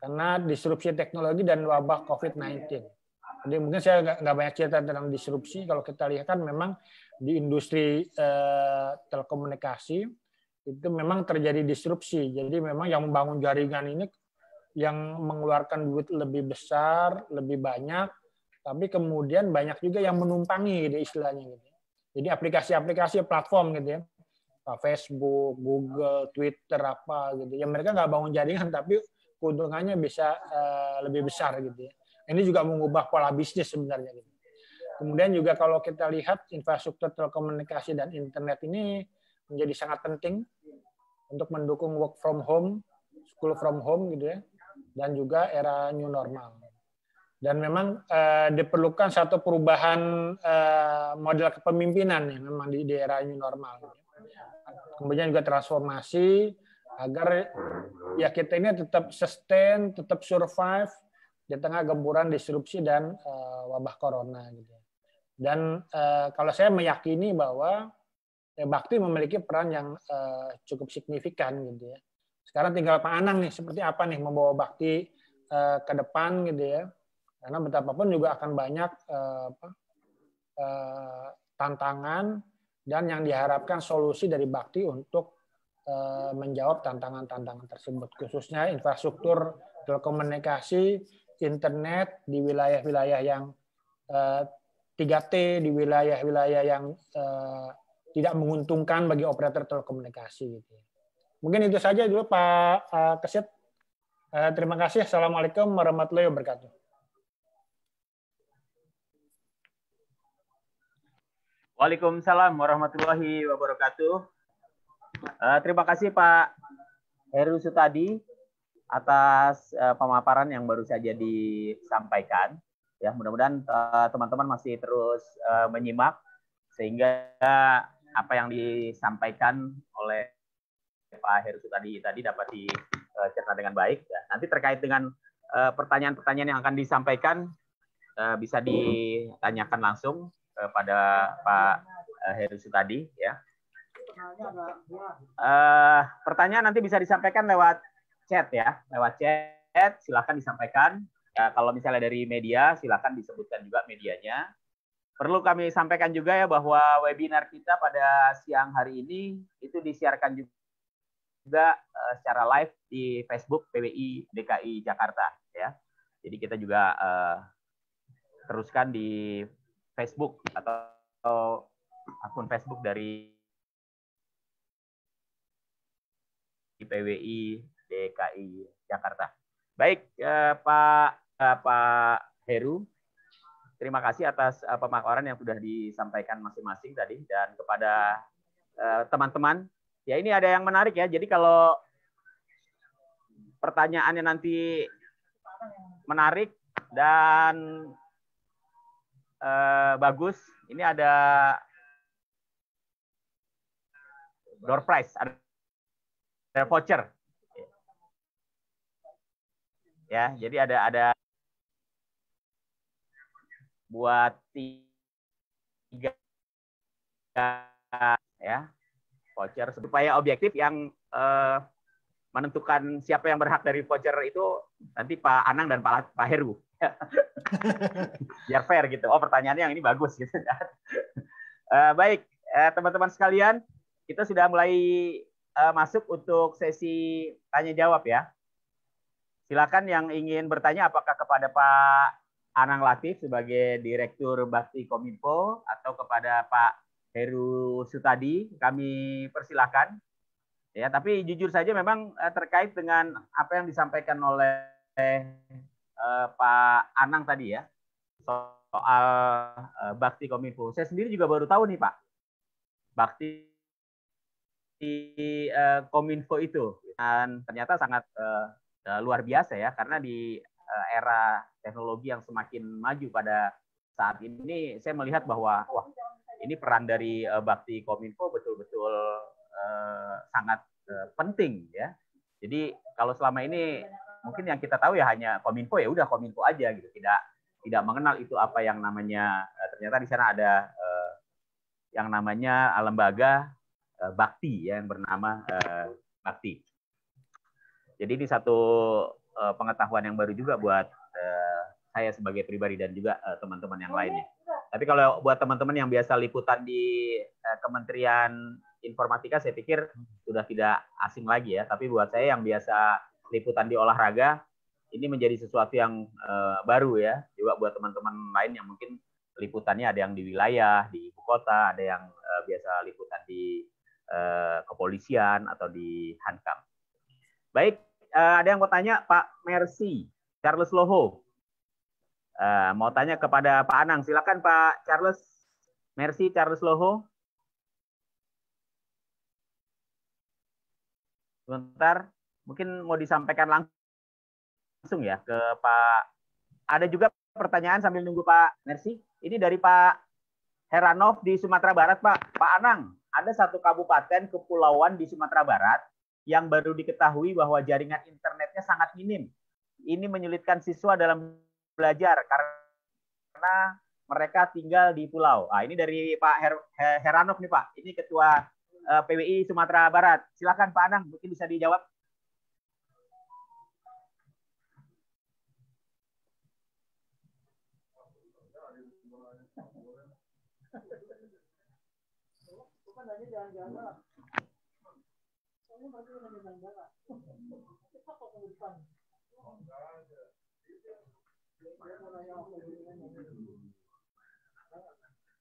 karena disrupsi teknologi dan wabah COVID-19. Jadi mungkin saya nggak banyak cerita tentang disrupsi, kalau kita lihat kan memang di industri telekomunikasi itu memang terjadi disrupsi. Jadi memang yang membangun jaringan ini yang mengeluarkan duit lebih besar, lebih banyak, tapi kemudian banyak juga yang menumpangi gitu istilahnya gitu. Jadi aplikasi-aplikasi platform gitu ya, Facebook, Google, Twitter apa gitu. Ya mereka nggak bangun jaringan tapi keuntungannya bisa lebih besar gitu ya. Ini juga mengubah pola bisnis sebenarnya gitu. Kemudian juga kalau kita lihat infrastruktur telekomunikasi dan internet ini menjadi sangat penting untuk mendukung work from home, school from home gitu ya, dan juga era new normal. Dan memang diperlukan satu perubahan model kepemimpinan ya, memang di era new normal. Kemudian juga transformasi agar ya kita ini tetap sustain, tetap survive di tengah gempuran disrupsi dan wabah corona gitu. Dan kalau saya meyakini bahwa Bakti memiliki peran yang cukup signifikan gitu ya. Sekarang tinggal Pak Anang nih seperti apa nih membawa Bakti ke depan gitu ya. Karena betapapun juga akan banyak tantangan dan yang diharapkan solusi dari Bakti untuk menjawab tantangan-tantangan tersebut, khususnya infrastruktur telekomunikasi, internet di wilayah-wilayah yang 3T, di wilayah-wilayah yang tidak menguntungkan bagi operator telekomunikasi. Mungkin itu saja dulu Pak Kesit. Terima kasih. Assalamualaikum warahmatullahi wabarakatuh. Waalaikumsalam warahmatullahi wabarakatuh. Terima kasih Pak Heru Sutadi atas pemaparan yang baru saja disampaikan. Ya, mudah-mudahan teman-teman masih terus menyimak sehingga apa yang disampaikan oleh Pak Heru Sutadi tadi dapat dicerna dengan baik. Ya. Nanti terkait dengan pertanyaan-pertanyaan yang akan disampaikan bisa ditanyakan langsung kepada Pak Heru Sutadi. Ya. Pertanyaan nanti bisa disampaikan lewat chat ya, lewat chat silakan disampaikan. Ya, kalau misalnya dari media silakan disebutkan juga medianya. Perlu kami sampaikan juga ya bahwa webinar kita pada siang hari ini itu disiarkan juga secara live di Facebook PWI DKI Jakarta ya. Jadi kita juga teruskan di Facebook atau akun Facebook dari PWI DKI Jakarta. Baik, Pak Heru, terima kasih atas pemaparan yang sudah disampaikan masing-masing tadi dan kepada teman-teman. Ya ini ada yang menarik ya. Jadi kalau pertanyaannya nanti menarik dan bagus, ini ada door prize, ada voucher. Ya, jadi ada buat 3 ya voucher supaya objektif yang menentukan siapa yang berhak dari voucher itu nanti Pak Anang dan Pak Heru. Biar fair gitu. Oh, pertanyaannya yang ini bagus gitu. Baik, teman-teman sekalian, kita sudah mulai masuk untuk sesi tanya jawab ya. Silakan yang ingin bertanya apakah kepada Pak Anang Latif sebagai Direktur Bakti Kominfo atau kepada Pak Heru Sutadi, kami persilakan. Ya, tapi jujur saja memang terkait dengan apa yang disampaikan oleh Pak Anang tadi ya, soal Bakti Kominfo. Saya sendiri juga baru tahu nih Pak, Bakti Kominfo itu, dan ternyata sangat luar biasa ya, karena di era teknologi yang semakin maju pada saat ini, saya melihat bahwa wah, ini peran dari Bakti Kominfo betul-betul sangat penting ya. Jadi kalau selama ini mungkin yang kita tahu ya hanya Kominfo, ya udah Kominfo aja gitu, tidak mengenal itu apa yang namanya ternyata di sana ada yang namanya lembaga Bakti ya, yang bernama Bakti. Jadi ini satu pengetahuan yang baru juga buat saya sebagai pribadi dan juga teman-teman yang lainnya. Tapi kalau buat teman-teman yang biasa liputan di Kementerian Informatika, saya pikir sudah tidak asing lagi ya. Tapi buat saya yang biasa liputan di olahraga, ini menjadi sesuatu yang baru ya. Juga buat teman-teman lain yang mungkin liputannya ada yang di wilayah, di ibu kota, ada yang biasa liputan di kepolisian atau di Hankam. Baik, ada yang mau tanya Pak Mercy, Charles Loho. Mau tanya kepada Pak Anang, silakan Pak Charles, Mercy Charles Loho. Sebentar, mungkin mau disampaikan langsung ya ke Pak. Ada juga pertanyaan sambil nunggu Pak Mercy. Ini dari Pak Heranov di Sumatera Barat, Pak. Pak Anang, ada satu kabupaten kepulauan di Sumatera Barat yang baru diketahui bahwa jaringan internetnya sangat minim. Ini menyulitkan siswa dalam belajar karena mereka tinggal di pulau. Nah, ini dari Pak Heranov nih Pak. Ini Ketua PWI Sumatera Barat. Silakan Pak Anang, mungkin bisa dijawab.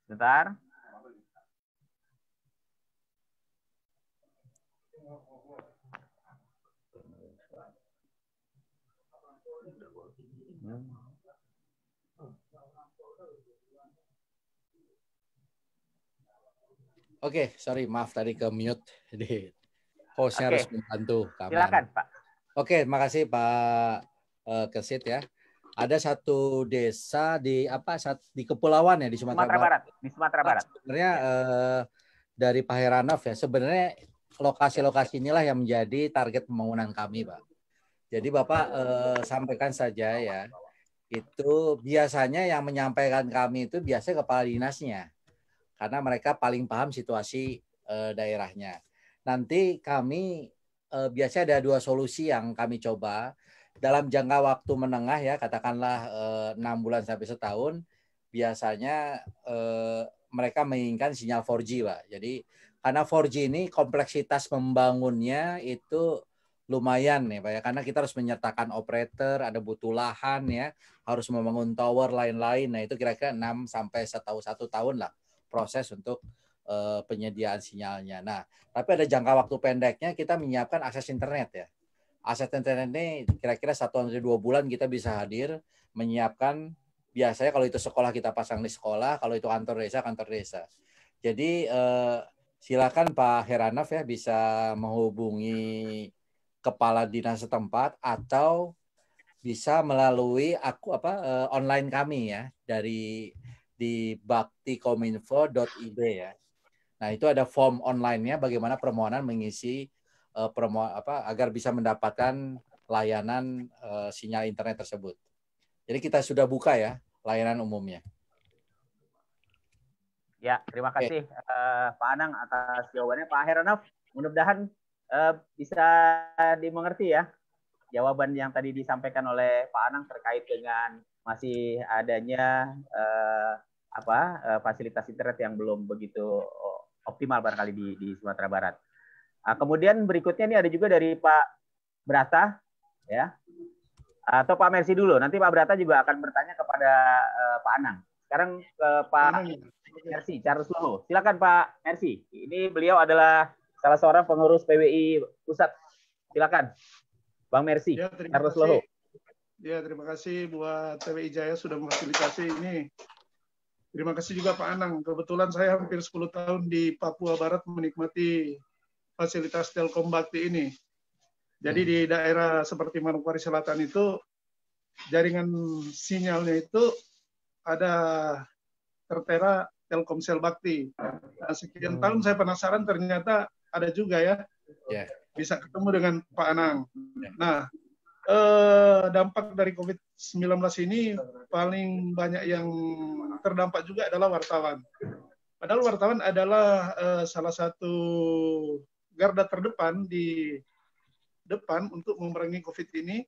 Sebentar. Oke, sorry, maaf tadi ke mute. Jadi hostnya harus membantu kami. Silakan Pak. Oke, makasih Pak Kesit ya. Ada satu desa di kepulauan ya di Sumatera Barat. Di Sumatera Barat. Sebenarnya dari Pak Heranov ya, sebenarnya lokasi-lokasi inilah yang menjadi target pembangunan kami, Pak. Jadi Bapak sampaikan saja ya. Itu biasanya yang menyampaikan kami itu biasanya kepala dinasnya. Karena mereka paling paham situasi daerahnya. Nanti kami biasanya ada 2 solusi yang kami coba dalam jangka waktu menengah ya, katakanlah 6 bulan sampai setahun. Biasanya mereka menginginkan sinyal 4G, Pak. Jadi karena 4G ini kompleksitas membangunnya itu lumayan nih, Pak ya. Karena kita harus menyertakan operator, ada butuh lahan ya, harus membangun tower lain-lain. Nah, itu kira-kira 6 sampai 1 tahun lah proses untuk penyediaan sinyalnya. Nah, tapi ada jangka waktu pendeknya kita menyiapkan akses internet ya. Akses internet ini kira-kira 1-2 bulan kita bisa hadir menyiapkan. Biasanya kalau itu sekolah kita pasang di sekolah, kalau itu kantor desa. Jadi silakan Pak Heranov ya bisa menghubungi kepala dinas setempat atau bisa melalui online kami ya di baktikominfo.id ya. Nah, itu ada form online-nya bagaimana permohonan mengisi agar bisa mendapatkan layanan sinyal internet tersebut. Jadi kita sudah buka ya layanan umumnya. Ya, terima kasih Pak Anang atas jawabannya. Pak Heranov, mudah-mudahan bisa dimengerti ya jawaban yang tadi disampaikan oleh Pak Anang terkait dengan masih adanya fasilitas internet yang belum begitu optimal barangkali di Sumatera Barat. Kemudian berikutnya ini ada juga dari Pak Brata, ya, atau Pak Mercy dulu. Nanti Pak Brata juga akan bertanya kepada Pak Anang. Sekarang ke Pak Mercy, Charles Loho. Silakan Pak Mercy. Ini beliau adalah salah seorang pengurus PWI Pusat. Silakan, Bang Mercy, ya, Charles Loho. Ya, terima kasih buat PWI Jaya sudah memfasilitasi ini. Terima kasih juga Pak Anang. Kebetulan saya hampir 10 tahun di Papua Barat menikmati fasilitas Telkom Bakti ini. Jadi di daerah seperti Manokwari Selatan itu jaringan sinyalnya itu ada tertera Telkomsel Bakti. Nah, sekian tahun saya penasaran ternyata ada juga ya. Bisa ketemu dengan Pak Anang. Nah, dampak dari COVID-19 ini paling banyak yang terdampak juga adalah wartawan. Padahal wartawan adalah salah satu garda terdepan di depan untuk memerangi COVID ini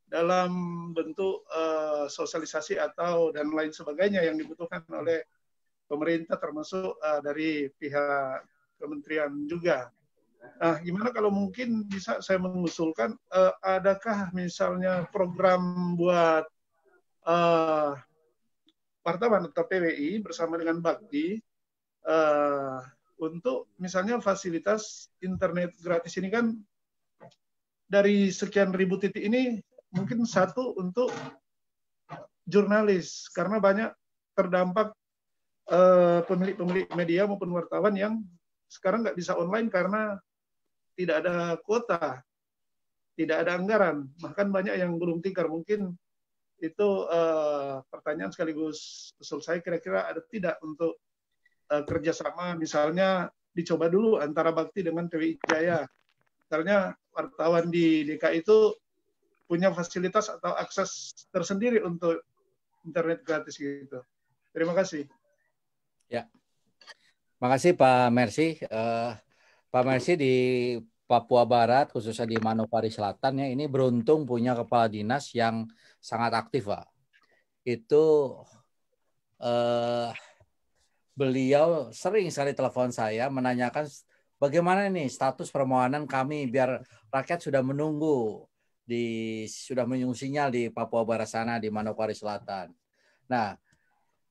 dalam bentuk sosialisasi atau dan lain sebagainya yang dibutuhkan oleh pemerintah termasuk dari pihak kementerian juga. Nah, gimana kalau mungkin bisa saya mengusulkan adakah misalnya program buat wartawan atau PWI bersama dengan Bakti untuk misalnya fasilitas internet gratis ini kan dari sekian ribu titik ini mungkin satu untuk jurnalis karena banyak terdampak pemilik-pemilik media maupun wartawan yang sekarang nggak bisa online karena tidak ada kuota, tidak ada anggaran, bahkan banyak yang gulung tikar. Mungkin itu pertanyaan sekaligus usul saya, kira-kira ada tidak untuk kerjasama, misalnya dicoba dulu antara Bakti dengan PWI Jaya. Misalnya wartawan di DKI itu punya fasilitas atau akses tersendiri untuk internet gratis gitu. Terima kasih. Ya, makasih Pak Mercy. Pak Mercy di Papua Barat, khususnya di Manokwari Selatan, ya, ini beruntung punya kepala dinas yang sangat aktif, Pak. Itu beliau sering sekali telepon saya menanyakan bagaimana nih status permohonan kami biar rakyat sudah menunggu sudah menunggu sinyal di Papua Barat sana, di Manokwari Selatan. Nah,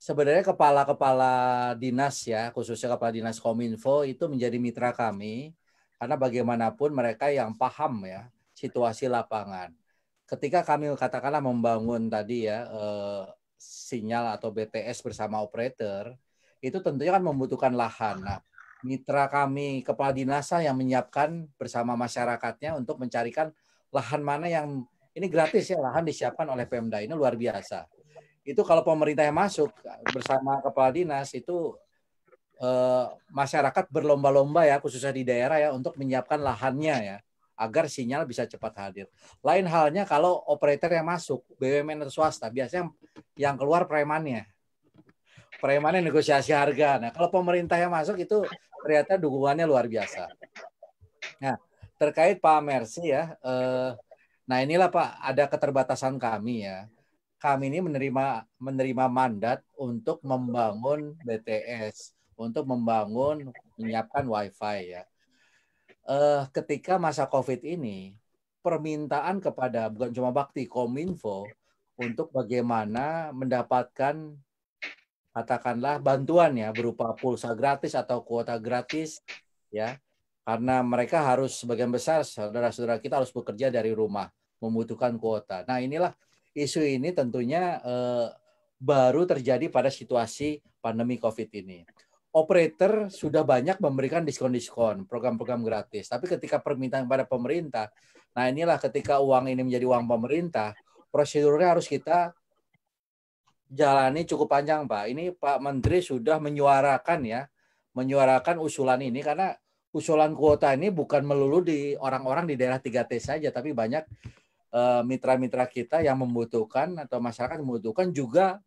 sebenarnya kepala-kepala dinas ya, khususnya kepala dinas Kominfo itu menjadi mitra kami karena bagaimanapun mereka yang paham ya situasi lapangan. Ketika kami katakanlah membangun tadi ya sinyal atau BTS bersama operator, itu tentunya kan membutuhkan lahan. Nah, mitra kami kepala dinasah yang menyiapkan bersama masyarakatnya untuk mencarikan lahan mana yang ini gratis ya, lahan disiapkan oleh Pemda, ini luar biasa. Itu kalau pemerintah yang masuk bersama kepala dinas itu masyarakat berlomba-lomba ya khususnya di daerah ya untuk menyiapkan lahannya ya agar sinyal bisa cepat hadir. Lain halnya kalau operator yang masuk BUMN atau swasta biasanya yang keluar premannya negosiasi harga. Nah kalau pemerintah yang masuk itu ternyata dukungannya luar biasa. Nah terkait Pak Mercy ya, nah inilah Pak ada keterbatasan kami ya. Kami ini menerima mandat untuk membangun BTS, untuk menyiapkan WiFi ya. Ketika masa COVID ini, permintaan kepada bukan cuma Bakti, Kominfo untuk bagaimana mendapatkan katakanlah bantuan ya berupa pulsa gratis atau kuota gratis ya. Karena mereka harus sebagian besar saudara-saudara kita harus bekerja dari rumah, membutuhkan kuota. Nah, inilah isu ini tentunya baru terjadi pada situasi pandemi COVID ini. Operator sudah banyak memberikan diskon-diskon, program-program gratis. Tapi ketika permintaan pada pemerintah, nah inilah ketika uang ini menjadi uang pemerintah, prosedurnya harus kita jalani cukup panjang, Pak. Ini Pak Menteri sudah menyuarakan usulan ini karena usulan kuota ini bukan melulu di orang-orang di daerah 3T saja, tapi banyak mitra-mitra kita yang membutuhkan atau masyarakat yang membutuhkan juga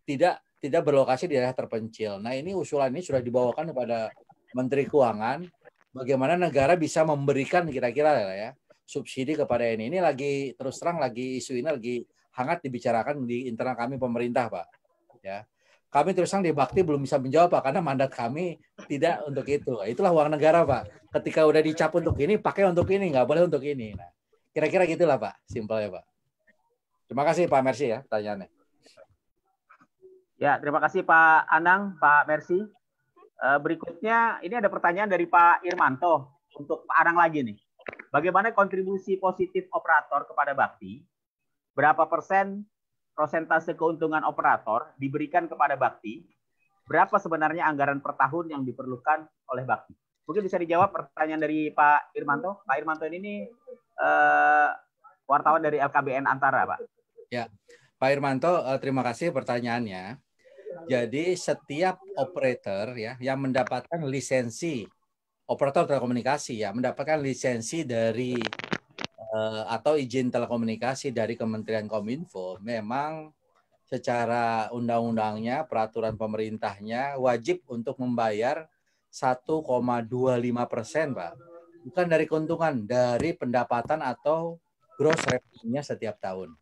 tidak berlokasi di daerah terpencil. Nah, ini usulan ini sudah dibawakan kepada Menteri Keuangan, bagaimana negara bisa memberikan kira-kira ya subsidi kepada ini. Ini lagi terus terang isu ini lagi hangat dibicarakan di internal kami pemerintah, Pak. Ya, kami terus terang di Bakti belum bisa menjawab, Pak, karena mandat kami tidak untuk itu. Itulah uang negara, Pak. Ketika udah dicap untuk ini, pakai untuk ini, nggak boleh untuk ini. Nah, kira-kira gitulah, Pak, simpelnya, Pak. Terima kasih, Pak Mercy ya pertanyaannya. Ya, terima kasih Pak Anang, Pak Mercy. Berikutnya, ini ada pertanyaan dari Pak Irmanto untuk Pak Anang lagi nih. Bagaimana kontribusi positif operator kepada Bakti? Berapa persentase keuntungan operator diberikan kepada Bakti? Berapa sebenarnya anggaran per tahun yang diperlukan oleh Bakti? Mungkin bisa dijawab pertanyaan dari Pak Irmanto. Pak Irmanto ini wartawan dari LKBN Antara, Pak. Ya, Pak Irmanto, terima kasih pertanyaannya. Jadi setiap operator ya yang mendapatkan lisensi, operator telekomunikasi ya mendapatkan lisensi dari atau izin telekomunikasi dari Kementerian Kominfo, memang secara undang-undangnya, peraturan pemerintahnya wajib untuk membayar 1,25%, Pak. Bukan dari keuntungan, dari pendapatan atau gross revenue-nya setiap tahun.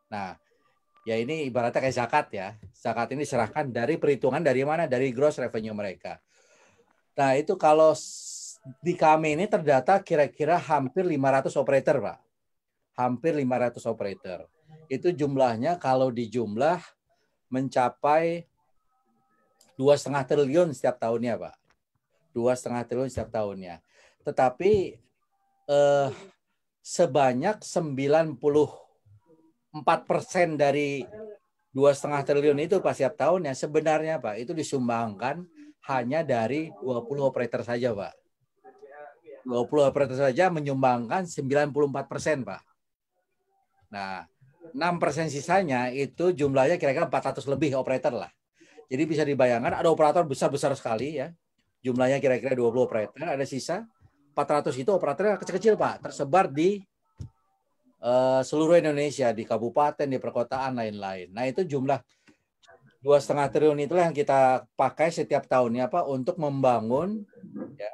Nah, ya ini ibaratnya kayak zakat ya. Zakat ini diserahkan dari perhitungan dari mana? Dari gross revenue mereka. Nah, itu kalau di kami ini terdata kira-kira hampir 500 operator, Pak. Hampir 500 operator. Itu jumlahnya kalau dijumlah mencapai 2,5 triliun setiap tahunnya, Pak. 2,5 triliun setiap tahunnya. Tetapi sebanyak 94% dari 2,5 triliun itu Pak setiap tahunnya sebenarnya Pak itu disumbangkan hanya dari 20 operator saja, Pak. 20 operator saja menyumbangkan 94%, Pak. Nah, 6% sisanya itu jumlahnya kira-kira 400 lebih operator lah. Jadi bisa dibayangkan ada operator besar-besar sekali ya. Jumlahnya kira-kira 20 operator, ada sisa 400 itu operatornya kecil-kecil, Pak, tersebar di seluruh Indonesia, di kabupaten, di perkotaan, lain-lain. Nah, itu jumlah 2,5 triliun itulah yang kita pakai setiap tahunnya, Pak, untuk membangun ya.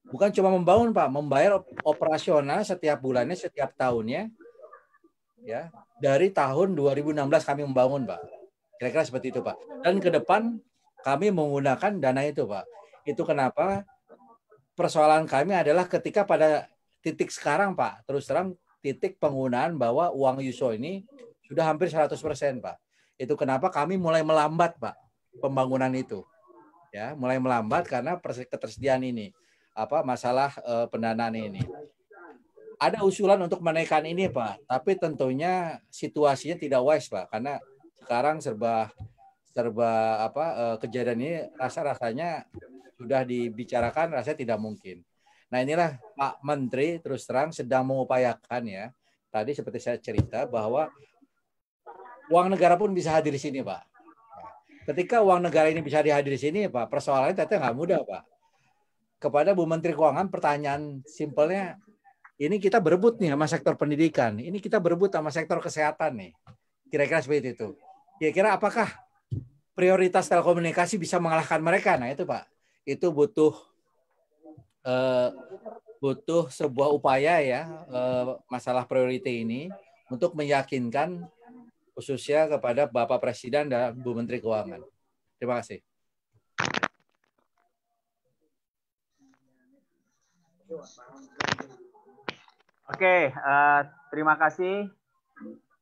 Bukan cuma membangun, Pak, membayar operasional setiap bulannya, setiap tahunnya ya. Dari tahun 2016 kami membangun, Pak. Kira-kira seperti itu, Pak. Dan ke depan kami menggunakan dana itu, Pak. Itu kenapa persoalan kami adalah ketika pada titik sekarang, Pak, terus terang titik penggunaan bahwa uang USO ini sudah hampir 100%, Pak. Itu kenapa kami mulai melambat, Pak, pembangunan itu. Ya, mulai melambat karena ketersediaan ini. Masalah pendanaan ini. Ada usulan untuk menaikkan ini, Pak, tapi tentunya situasinya tidak wise, Pak, karena sekarang serba kejadian ini rasanya sudah dibicarakan, rasanya tidak mungkin. Nah, inilah Pak Menteri terus terang sedang mengupayakan ya. Tadi seperti saya cerita bahwa uang negara pun bisa hadir di sini, Pak. Ketika uang negara ini bisa dihadir di sini, Pak, persoalannya ternyata nggak mudah, Pak. Kepada Bu Menteri Keuangan, pertanyaan simpelnya, ini kita berebut nih sama sektor pendidikan, ini kita berebut sama sektor kesehatan nih. Kira-kira seperti itu. Kira-kira apakah prioritas telekomunikasi bisa mengalahkan mereka? Nah, itu, Pak. Itu butuh sebuah upaya ya, masalah prioritas ini untuk meyakinkan khususnya kepada Bapak Presiden dan Bu Menteri Keuangan. Terima kasih. Oke, terima kasih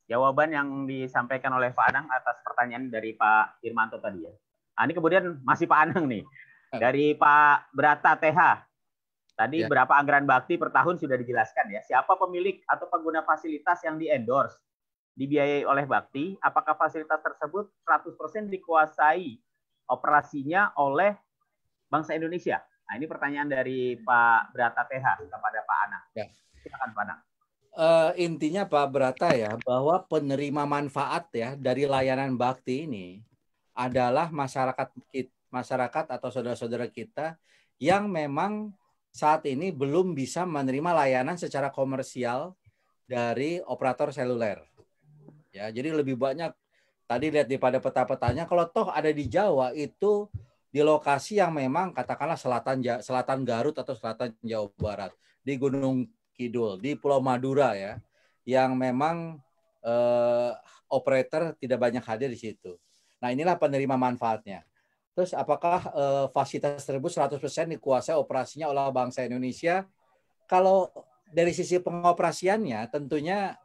jawaban yang disampaikan oleh Pak Anang atas pertanyaan dari Pak Irmanto tadi ya. Nah, ini kemudian masih Pak Anang nih. Dari Pak Brata TH. Tadi ya. Berapa anggaran bakti per tahun sudah dijelaskan ya. Siapa pemilik atau pengguna fasilitas yang di-endorse, dibiayai oleh bakti? Apakah fasilitas tersebut 100% dikuasai operasinya oleh bangsa Indonesia? Nah, ini pertanyaan dari Pak Brata TH kepada Pak Anang. Ya. Silakan Pak Anang. Intinya Pak Brata ya, bahwa penerima manfaat ya dari layanan bakti ini adalah masyarakat atau saudara-saudara kita yang memang saat ini belum bisa menerima layanan secara komersial dari operator seluler. Ya, jadi lebih banyak tadi lihat di pada peta-petanya, kalau toh ada di Jawa itu di lokasi yang memang katakanlah selatan Garut atau selatan Jawa Barat, di Gunung Kidul, di Pulau Madura ya, yang memang operator tidak banyak hadir di situ. Nah, inilah penerima manfaatnya. Terus apakah fasilitas tersebut 100% dikuasai operasinya oleh bangsa Indonesia? Kalau dari sisi pengoperasiannya tentunya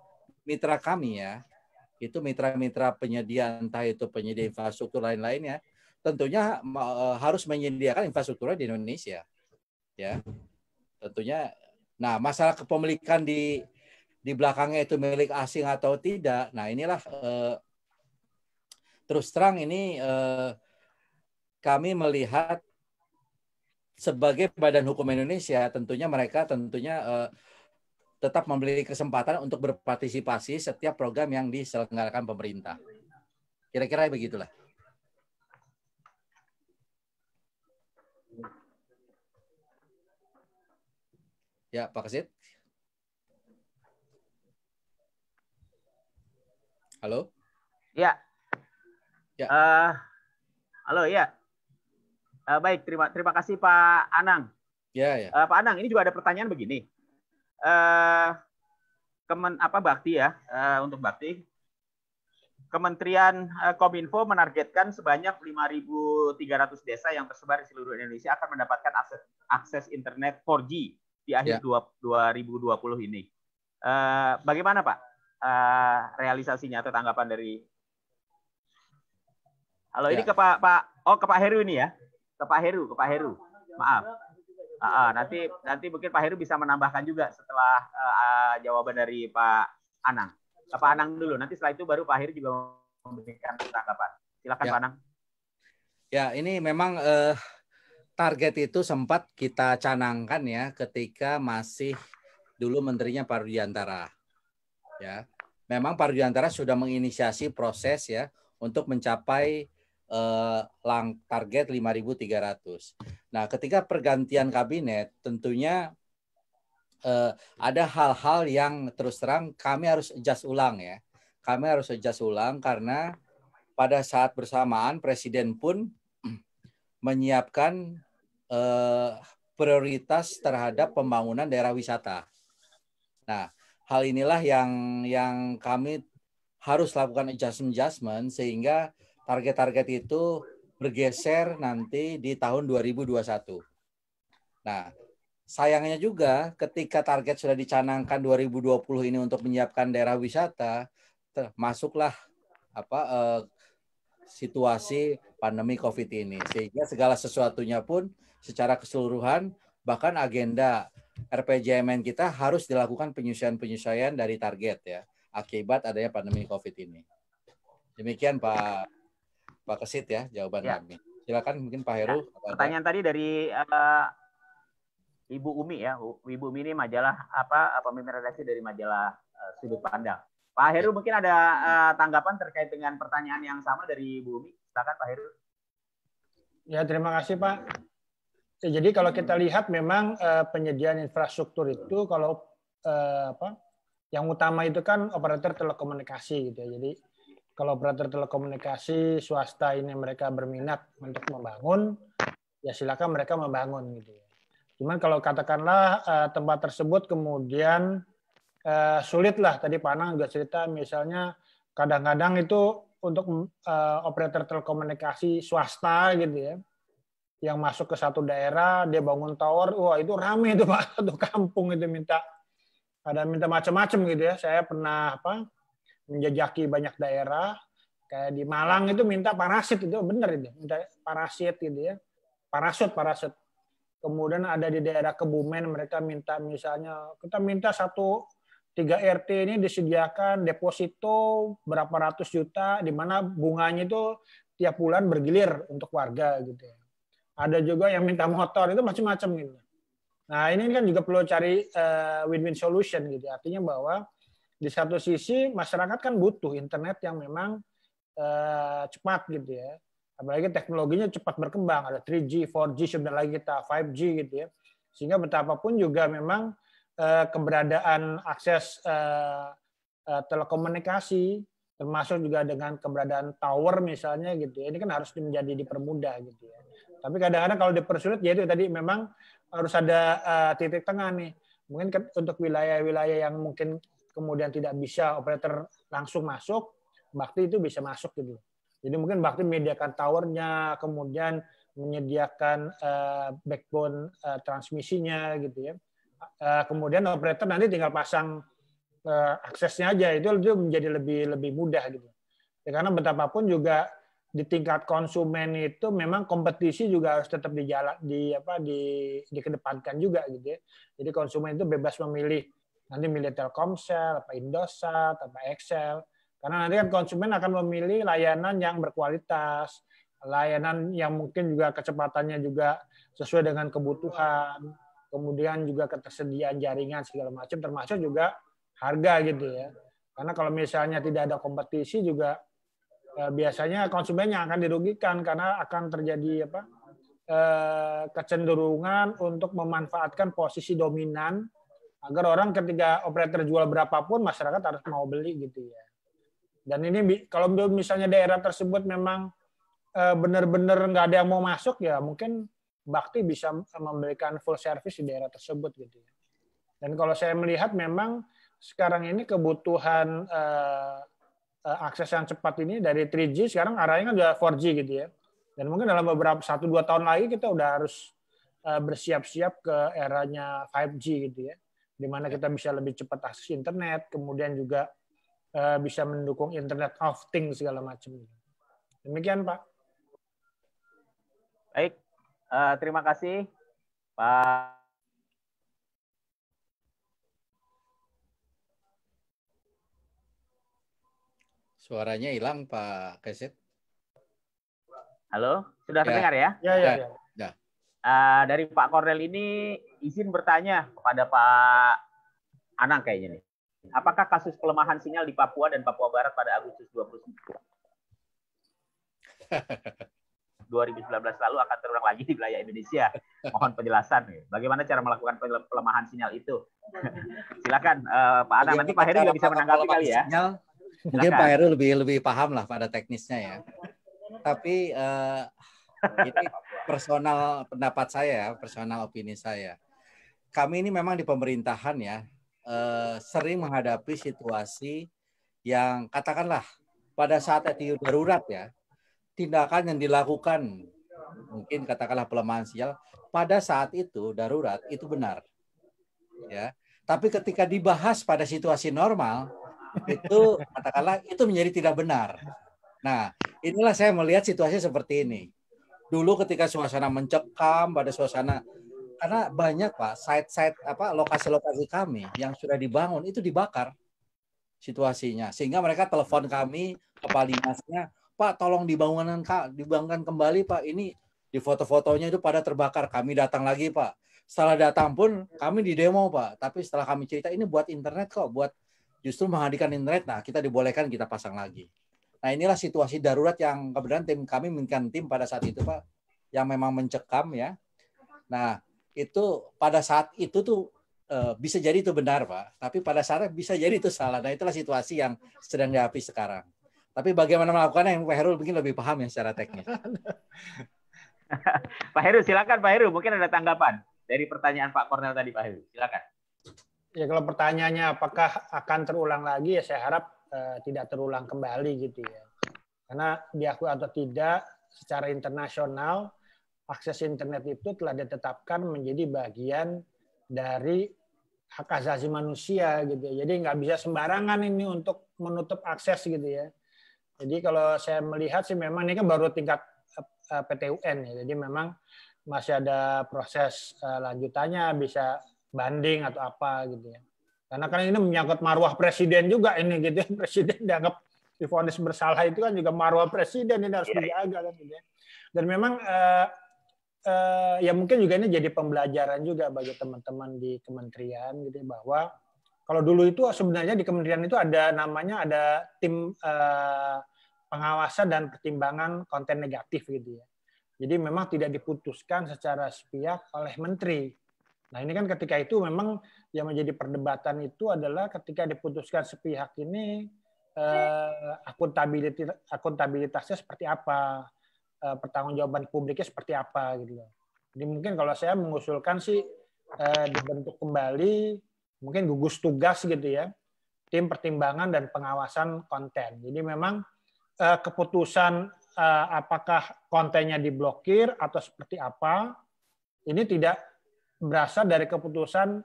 mitra kami ya, itu mitra-mitra penyedia, entah itu penyedia infrastruktur lain-lainnya, tentunya harus menyediakan infrastrukturnya di Indonesia, ya. Tentunya, nah masalah kepemilikan di belakangnya itu milik asing atau tidak, nah inilah terus terang ini kami melihat sebagai Badan Hukum Indonesia, tentunya mereka tetap memiliki kesempatan untuk berpartisipasi setiap program yang diselenggarakan pemerintah. Kira-kira begitulah. Ya, Pak Kesit. Halo? Ya. Ya. Halo, ya. Baik, terima kasih Pak Anang. Ya. Pak Anang, ini juga ada pertanyaan begini. Bakti ya, untuk Bakti. Kementerian Kominfo menargetkan sebanyak 5.300 desa yang tersebar di seluruh Indonesia akan mendapatkan akses internet 4G di akhir 2020 ini. Bagaimana Pak realisasinya atau tanggapan dari? Halo, ini ke Pak Heru ini ya, ke Pak Heru. Maaf. Nanti mungkin Pak Heru bisa menambahkan juga setelah jawaban dari Pak Anang. Pak Anang dulu, nanti setelah itu baru Pak Heru juga memberikan tanggapan. Silakan Pak Anang. Ya, ini memang target itu sempat kita canangkan ya ketika masih dulu menterinya Pak Rudiantara. Ya, memang Pak Rudiantara sudah menginisiasi proses ya untuk mencapai target 5.300. Nah, ketika pergantian kabinet, tentunya ada hal-hal yang terus terang kami harus adjust ulang ya. Kami harus adjust ulang karena pada saat bersamaan Presiden pun menyiapkan prioritas terhadap pembangunan daerah wisata. Nah, hal inilah yang kami harus lakukan adjustment sehingga target-target itu bergeser nanti di tahun 2021. Nah, sayangnya juga ketika target sudah dicanangkan 2020 ini untuk menyiapkan daerah wisata, masuklah situasi pandemi COVID ini. Sehingga segala sesuatunya pun secara keseluruhan, bahkan agenda RPJMN kita harus dilakukan penyesuaian dari target ya, akibat adanya pandemi COVID ini. Demikian Pak Kesit ya jawaban kami. Silakan mungkin Pak Heru. Ya, pertanyaan tadi dari Ibu Umi ya. Ibu Umi ini majalah pemimpin redaksi dari majalah Sudut Pandang. Pak Heru mungkin ada tanggapan terkait dengan pertanyaan yang sama dari Ibu Umi. Silakan Pak Heru. Ya, terima kasih Pak. Jadi kalau kita lihat memang penyediaan infrastruktur itu kalau yang utama itu kan operator telekomunikasi gitu ya. Jadi kalau operator telekomunikasi swasta ini mereka berminat untuk membangun, ya silakan mereka membangun gitu ya. Cuman kalau katakanlah tempat tersebut kemudian sulit lah, tadi Pak Anang juga cerita misalnya kadang-kadang itu untuk operator telekomunikasi swasta gitu ya, yang masuk ke satu daerah, dia bangun tower, wah itu rame itu Pak, satu kampung itu minta macam-macam gitu ya. Saya pernah menjajaki banyak daerah, kayak di Malang itu minta parasit, itu benar itu, minta parasit gitu ya, parasut. Kemudian ada di daerah Kebumen mereka minta misalnya, kita minta 3 RT ini disediakan deposito berapa ratus juta, di mana bunganya itu tiap bulan bergilir untuk warga gitu ya. Ada juga yang minta motor, itu macam-macam gitu. Nah ini kan juga perlu cari win-win solution gitu, artinya bahwa di satu sisi masyarakat kan butuh internet yang memang cepat gitu ya. Apalagi teknologinya cepat berkembang, ada 3G, 4G, sebentar lagi kita 5G gitu ya. Sehingga betapapun juga memang keberadaan akses telekomunikasi, termasuk juga dengan keberadaan tower misalnya gitu ya. Ini kan harus menjadi dipermudah gitu ya. Tapi kadang-kadang kalau dipersulit ya itu tadi memang harus ada titik tengah nih. Mungkin untuk wilayah-wilayah yang mungkin kemudian tidak bisa operator langsung masuk, Bakti itu bisa masuk gitu. Jadi mungkin Bakti menyediakan towernya, kemudian menyediakan backbone transmisinya gitu ya. Kemudian operator nanti tinggal pasang aksesnya aja, itu menjadi lebih mudah gitu. Ya, karena betapapun juga di tingkat konsumen itu memang kompetisi juga harus tetap dikedepankan juga gitu ya. Jadi konsumen itu bebas memilih, nanti milih Telkomsel, apa Indosat, apa Excel. Karena nanti kan konsumen akan memilih layanan yang berkualitas, layanan yang mungkin juga kecepatannya juga sesuai dengan kebutuhan, kemudian juga ketersediaan jaringan segala macam, termasuk juga harga gitu ya. Karena kalau misalnya tidak ada kompetisi juga biasanya konsumen yang akan dirugikan karena akan terjadi kecenderungan untuk memanfaatkan posisi dominan agar orang ketika operator jual berapapun masyarakat harus mau beli gitu ya. Dan ini kalau misalnya daerah tersebut memang benar-benar nggak ada yang mau masuk ya mungkin Bakti bisa memberikan full service di daerah tersebut gitu ya. Dan kalau saya melihat memang sekarang ini kebutuhan akses yang cepat ini dari 3G sekarang arahnya kan udah 4G gitu ya. Dan mungkin dalam beberapa 1-2 tahun lagi kita udah harus bersiap-siap ke eranya 5G gitu ya. Di mana kita bisa lebih cepat akses internet, kemudian juga bisa mendukung Internet of Things segala macam. Demikian Pak. Baik, terima kasih Pak. Suaranya hilang Pak Kesit. Halo, sudah terdengar ya? Ya. Dari Pak Kornel ini izin bertanya kepada Pak Anang kayaknya nih. Apakah kasus pelemahan sinyal di Papua dan Papua Barat pada Agustus 2019 lalu akan terulang lagi di wilayah Indonesia? Mohon penjelasan. Bagaimana cara melakukan pelemahan sinyal itu? Silakan Pak Anang. Nanti Pak Heru juga bisa menanggapi kali ya. Sinyal, mungkin Pak Heru lebih paham lah pada teknisnya ya. Tapi ini personal pendapat saya, personal opini saya. Kami ini memang di pemerintahan ya sering menghadapi situasi yang katakanlah pada saat itu darurat ya, tindakan yang dilakukan mungkin katakanlah pelemahan sinyal pada saat itu darurat itu benar ya. Tapi ketika dibahas pada situasi normal itu katakanlah itu menjadi tidak benar. Nah, inilah saya melihat situasi seperti ini. Dulu ketika suasana mencekam, pada suasana karena banyak Pak site-site lokasi-lokasi kami yang sudah dibangun itu dibakar situasinya. Sehingga mereka telepon kami kepala dinasnya, Pak tolong dibangunkan kembali Pak. Ini di foto-fotonya itu pada terbakar. Kami datang lagi Pak. Setelah datang pun kami di demo Pak. Tapi setelah kami cerita ini buat internet kok, buat justru menghadirkan internet. Nah kita dibolehkan kita pasang lagi. Nah inilah situasi darurat yang kebetulan tim kami menginginkan tim pada saat itu Pak, yang memang mencekam ya. Nah itu pada saat itu tuh bisa jadi itu benar Pak, tapi pada saatnya bisa jadi itu salah. Nah itulah situasi yang sedang dihadapi sekarang. Tapi bagaimana melakukannya yang Pak Heru mungkin lebih paham ya secara teknis. Pak Heru silakan Pak Heru, mungkin ada tanggapan dari pertanyaan Pak Kornel tadi Pak Heru, silakan. Ya kalau pertanyaannya apakah akan terulang lagi ya saya harap tidak terulang kembali gitu ya. Karena diakui atau tidak secara internasional akses internet itu telah ditetapkan menjadi bagian dari hak asasi manusia gitu ya. Jadi nggak bisa sembarangan ini untuk menutup akses gitu ya. Jadi kalau saya melihat sih memang ini kan baru tingkat PT UN ya. Jadi memang masih ada proses lanjutannya, bisa banding atau apa gitu ya. Karena kan ini menyangkut marwah presiden juga ini gitu ya. Presiden dianggap divonis bersalah itu kan juga marwah presiden ini harus dijaga kan gitu ya. Dan memang ya mungkin juga ini jadi pembelajaran juga bagi teman-teman di kementerian gitu ya, bahwa kalau dulu itu sebenarnya di kementerian itu ada namanya ada tim pengawasan dan pertimbangan konten negatif gitu ya. Jadi memang tidak diputuskan secara sepihak oleh menteri. Nah ini kan ketika itu memang yang menjadi perdebatan itu adalah ketika diputuskan sepihak ini akuntabilitasnya seperti apa, pertanggungjawaban publiknya seperti apa gitu. Jadi mungkin kalau saya mengusulkan sih dibentuk kembali mungkin gugus tugas gitu ya, tim pertimbangan dan pengawasan konten. Jadi memang keputusan apakah kontennya diblokir atau seperti apa ini tidak berasal dari keputusan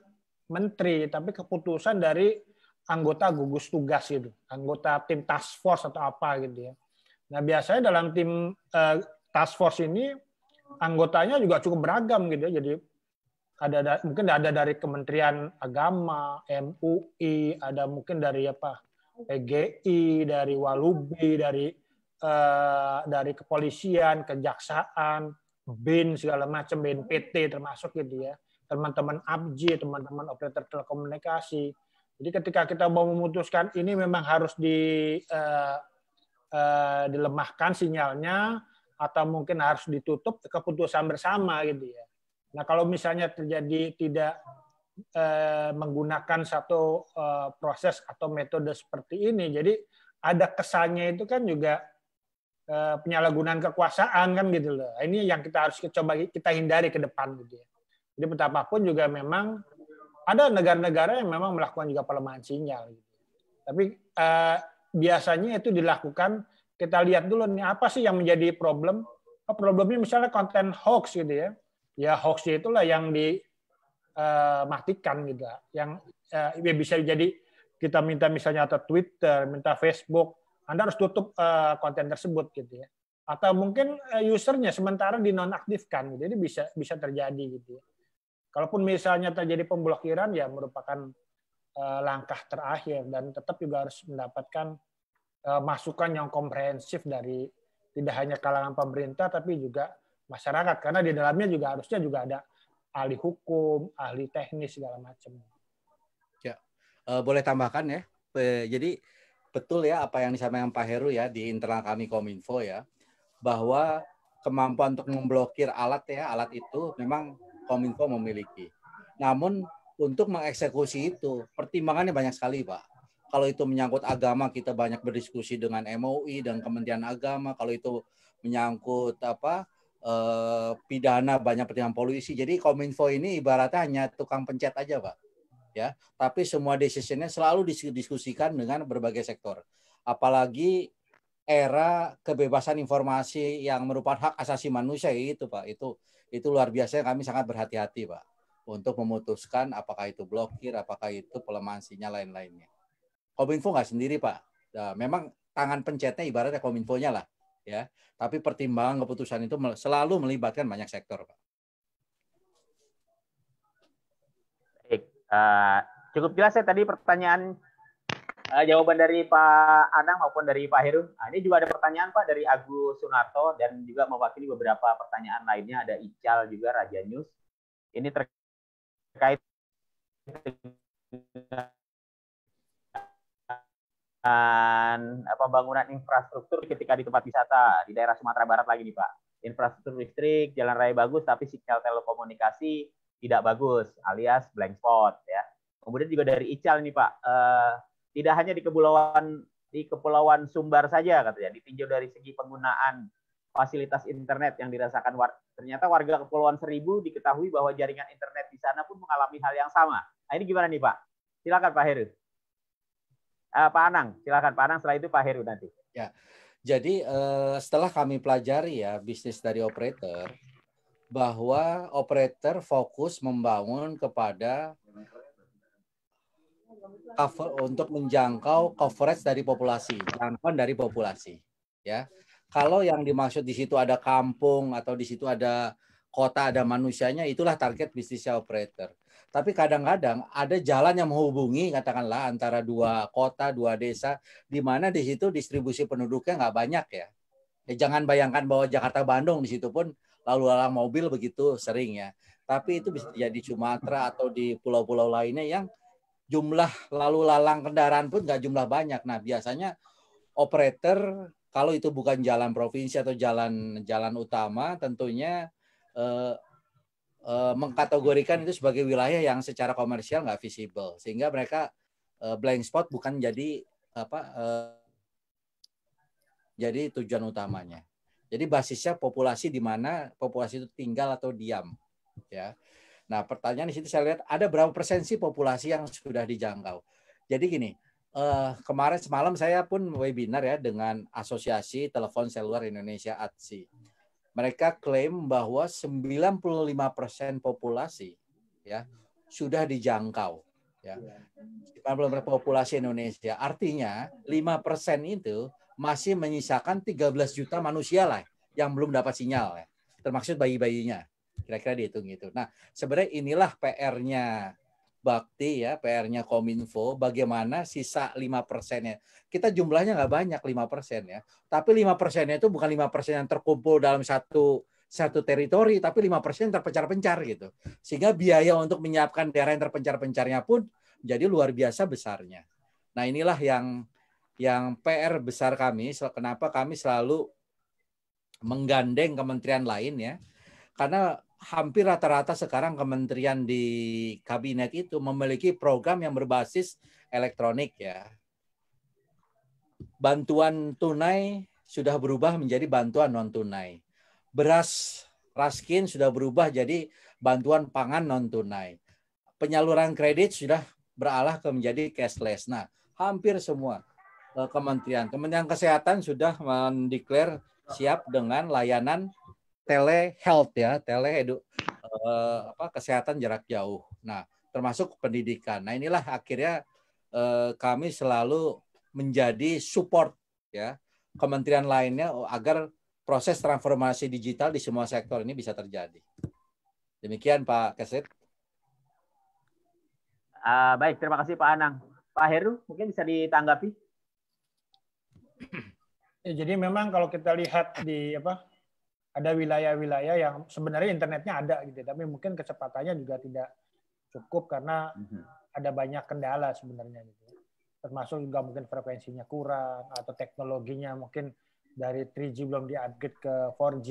menteri, tapi keputusan dari anggota gugus tugas gitu, anggota tim task force atau apa gitu ya. Nah biasanya dalam tim task force ini anggotanya juga cukup beragam gitu ya. Jadi mungkin ada dari Kementerian Agama, MUI, ada mungkin dari PGI, dari Walubi, dari kepolisian, kejaksaan, BIN segala macam, BNPT termasuk gitu ya, teman-teman ABJI, teman-teman operator telekomunikasi. Jadi ketika kita mau memutuskan ini memang harus dilemahkan sinyalnya atau mungkin harus ditutup, keputusan bersama gitu ya. Nah kalau misalnya terjadi tidak menggunakan satu proses atau metode seperti ini, jadi ada kesannya itu kan juga penyalahgunaan kekuasaan kan gitu loh. Ini yang kita harus coba kita hindari ke depan gitu ya. Jadi betapapun juga memang ada negara-negara yang memang melakukan juga pelemahan sinyal. Gitu. Tapi biasanya itu dilakukan, kita lihat dulu nih apa sih yang menjadi problem. Problemnya misalnya konten hoax gitu ya. Ya hoax itulah yang dimatikan gitu. Yang bisa jadi kita minta misalnya atau Twitter, minta Facebook, Anda harus tutup konten tersebut gitu ya. Atau mungkin usernya sementara dinonaktifkan, jadi bisa terjadi gitu ya. Kalaupun misalnya terjadi pemblokiran ya merupakan langkah terakhir dan tetap juga harus mendapatkan masukan yang komprehensif dari tidak hanya kalangan pemerintah tapi juga masyarakat, karena di dalamnya juga harusnya juga ada ahli hukum, ahli teknis segala macam. Ya, boleh tambahkan ya. Jadi betul ya apa yang disampaikan Pak Heru ya di internal kami Kominfo ya, bahwa kemampuan untuk memblokir alat itu memang Kominfo memiliki. Namun untuk mengeksekusi itu pertimbangannya banyak sekali Pak. Kalau itu menyangkut agama kita banyak berdiskusi dengan MUI dan Kementerian Agama. Kalau itu menyangkut pidana banyak pertimbangan polisi. Jadi Kominfo ini ibaratnya hanya tukang pencet aja Pak. Ya, tapi semua decision-nya selalu didiskusikan dengan berbagai sektor. Apalagi era kebebasan informasi yang merupakan hak asasi manusia itu Pak. Itu luar biasa, kami sangat berhati-hati Pak untuk memutuskan apakah itu blokir, apakah itu pelemahan sinyal lain-lainnya. Kominfo nggak sendiri Pak. Nah, memang tangan pencetnya ibaratnya Kominfonya lah ya. Tapi pertimbangan keputusan itu selalu melibatkan banyak sektor Pak. Cukup jelas ya tadi pertanyaan jawaban dari Pak Anang maupun dari Pak Heru. Nah, ini juga ada pertanyaan Pak dari Agus Sunarto dan juga mewakili beberapa pertanyaan lainnya. Ada Ical juga, Raja News. Ini terkait dengan pembangunan infrastruktur ketika di tempat wisata di daerah Sumatera Barat lagi nih Pak. Infrastruktur listrik, jalan raya bagus, tapi sinyal telekomunikasi tidak bagus, alias blank spot ya. Kemudian juga dari Ical nih Pak, tidak hanya di Kepulauan Sumbar saja katanya, ditinjau dari segi penggunaan fasilitas internet yang dirasakan ternyata warga Kepulauan Seribu diketahui bahwa jaringan internet di sana pun mengalami hal yang sama. Nah ini gimana nih Pak? Silakan Pak Heru. Pak Anang, silakan Pak Anang. Setelah itu Pak Heru nanti. Ya, jadi setelah kami pelajari ya bisnis dari operator, bahwa operator fokus membangun kepada untuk menjangkau coverage dari populasi, jangkauan dari populasi. Ya, kalau yang dimaksud di situ ada kampung atau di situ ada kota, ada manusianya, itulah target bisnisnya operator. Tapi kadang-kadang ada jalan yang menghubungi, katakanlah antara dua kota, dua desa, di mana di situ distribusi penduduknya nggak banyak ya. Jangan bayangkan bahwa Jakarta Bandung di situ pun lalu lalang mobil begitu sering ya. Tapi itu bisa terjadi di Sumatera atau di pulau-pulau lainnya yang jumlah lalu lalang kendaraan pun nggak jumlah banyak. Nah biasanya operator kalau itu bukan jalan provinsi atau jalan utama tentunya mengkategorikan itu sebagai wilayah yang secara komersial nggak visible, sehingga mereka blank spot bukan jadi jadi tujuan utamanya. Jadi basisnya populasi di mana populasi itu tinggal atau diam, ya. Nah, pertanyaan di situ saya lihat ada berapa persen sih populasi yang sudah dijangkau. Jadi gini, kemarin semalam saya pun webinar ya dengan Asosiasi Telepon Seluler Indonesia (ATSI). Mereka klaim bahwa 95% populasi ya sudah dijangkau ya. 90% populasi Indonesia. Artinya 5% itu masih menyisakan 13 juta manusia lah yang belum dapat sinyal ya. Termasuk bayi-bayinya. Kira-kira dihitung gitu. Nah, sebenarnya inilah PR-nya Bakti ya, PR-nya Kominfo, bagaimana sisa 5%-nya. Kita jumlahnya nggak banyak 5% ya, tapi 5%-nya itu bukan 5% yang terkumpul dalam satu teritori, tapi 5% terpencar-pencar gitu. Sehingga biaya untuk menyiapkan daerah yang terpencar-pencarnya pun jadi luar biasa besarnya. Nah, inilah yang PR besar kami, kenapa kami selalu menggandeng kementerian lain ya. Karena hampir rata-rata sekarang kementerian di kabinet itu memiliki program yang berbasis elektronik ya. Bantuan tunai sudah berubah menjadi bantuan non tunai. Beras raskin sudah berubah jadi bantuan pangan non tunai. Penyaluran kredit sudah beralih ke menjadi cashless. Nah, hampir semua Kementerian Kesehatan sudah mendeklar siap dengan layanan telehealth ya, kesehatan jarak jauh. Nah, termasuk pendidikan. Nah, inilah akhirnya kami selalu menjadi support ya kementerian lainnya agar proses transformasi digital di semua sektor ini bisa terjadi. Demikian Pak Kesit. Baik, terima kasih Pak Anang. Pak Heru, mungkin bisa ditanggapi. Ya, jadi memang kalau kita lihat di ada wilayah-wilayah yang sebenarnya internetnya ada gitu, tapi mungkin kecepatannya juga tidak cukup karena ada banyak kendala sebenarnya gitu. Termasuk juga mungkin frekuensinya kurang atau teknologinya mungkin dari 3G belum di-upgrade ke 4G,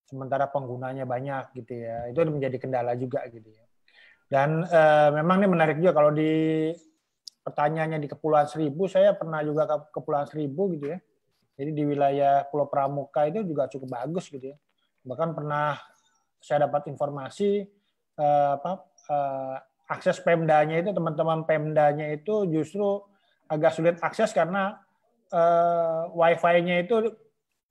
sementara penggunanya banyak gitu ya. Itu menjadi kendala juga gitu ya. Dan memang ini menarik juga kalau di pertanyaannya di Kepulauan Seribu, saya pernah juga ke Kepulauan Seribu gitu ya. Jadi di wilayah Pulau Pramuka itu juga cukup bagus gitu ya. Bahkan pernah saya dapat informasi akses Pemdanya itu, teman-teman Pemdanya itu justru agak sulit akses karena Wi-Fi-nya itu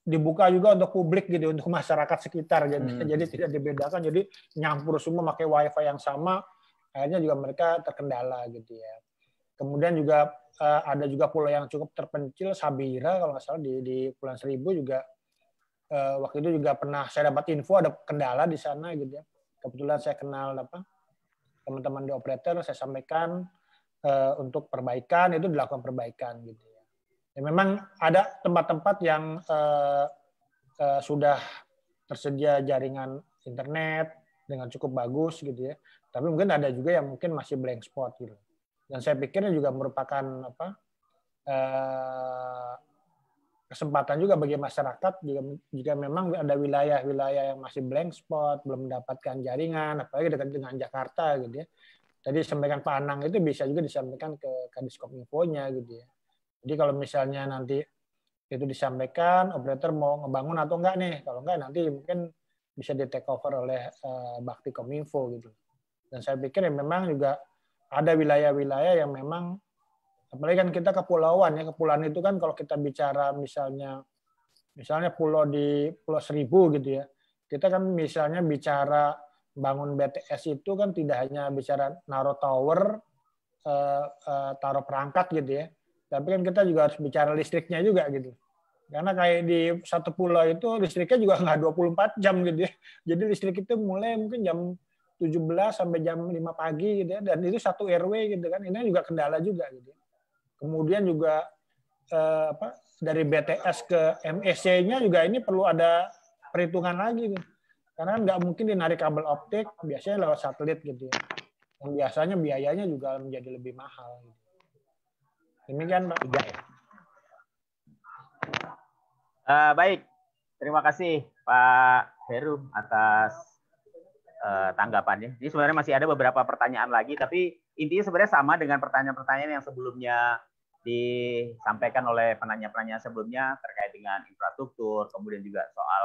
dibuka juga untuk publik gitu, untuk masyarakat sekitar. Jadi tidak dibedakan, jadi nyampur semua pakai Wi-Fi yang sama, akhirnya juga mereka terkendala gitu ya. Kemudian juga ada juga pulau yang cukup terpencil, Sabira kalau nggak salah di Kepulauan Seribu juga waktu itu juga pernah saya dapat info ada kendala di sana gitu ya. Kebetulan saya kenal teman-teman di operator, saya sampaikan untuk perbaikan, itu dilakukan perbaikan gitu ya. Ya memang ada tempat-tempat yang sudah tersedia jaringan internet dengan cukup bagus gitu ya. Tapi mungkin ada juga yang mungkin masih blank spot gitu. Dan saya pikir ini juga merupakan kesempatan juga bagi masyarakat jika memang ada wilayah-wilayah yang masih blank spot, belum mendapatkan jaringan, apalagi dekat dengan Jakarta gitu ya. Tadi disampaikan Pak Anang itu bisa juga disampaikan ke Kadiskominfo-nya gitu ya. Jadi kalau misalnya nanti itu disampaikan, operator mau ngebangun atau enggak nih, kalau enggak nanti mungkin bisa di take over oleh Bakti Kominfo gitu. Dan saya pikir ya memang juga ada wilayah-wilayah yang memang, apalagi kan kita kepulauan ya, kepulauan itu kan kalau kita bicara misalnya pulau di Pulau Seribu gitu ya, kita kan misalnya bicara bangun BTS itu kan tidak hanya bicara naruh tower, taruh perangkat gitu ya, tapi kan kita juga harus bicara listriknya juga gitu. Karena kayak di satu pulau itu listriknya juga nggak 24 jam gitu ya. Jadi listrik itu mulai mungkin jam 17 sampai jam 5 pagi gitu ya, dan itu satu RW gitu kan, ini juga kendala juga gitu. Kemudian juga dari BTS ke MEC-nya juga ini perlu ada perhitungan lagi gitu. Karena nggak mungkin dinarik kabel optik, biasanya lewat satelit gitu ya. Yang biasanya biayanya juga menjadi lebih mahal. Demikian Pak. Baik, terima kasih Pak Heru atas tanggapannya. Jadi sebenarnya masih ada beberapa pertanyaan lagi, tapi intinya sebenarnya sama dengan pertanyaan-pertanyaan yang sebelumnya disampaikan oleh penanya-penanya sebelumnya terkait dengan infrastruktur, kemudian juga soal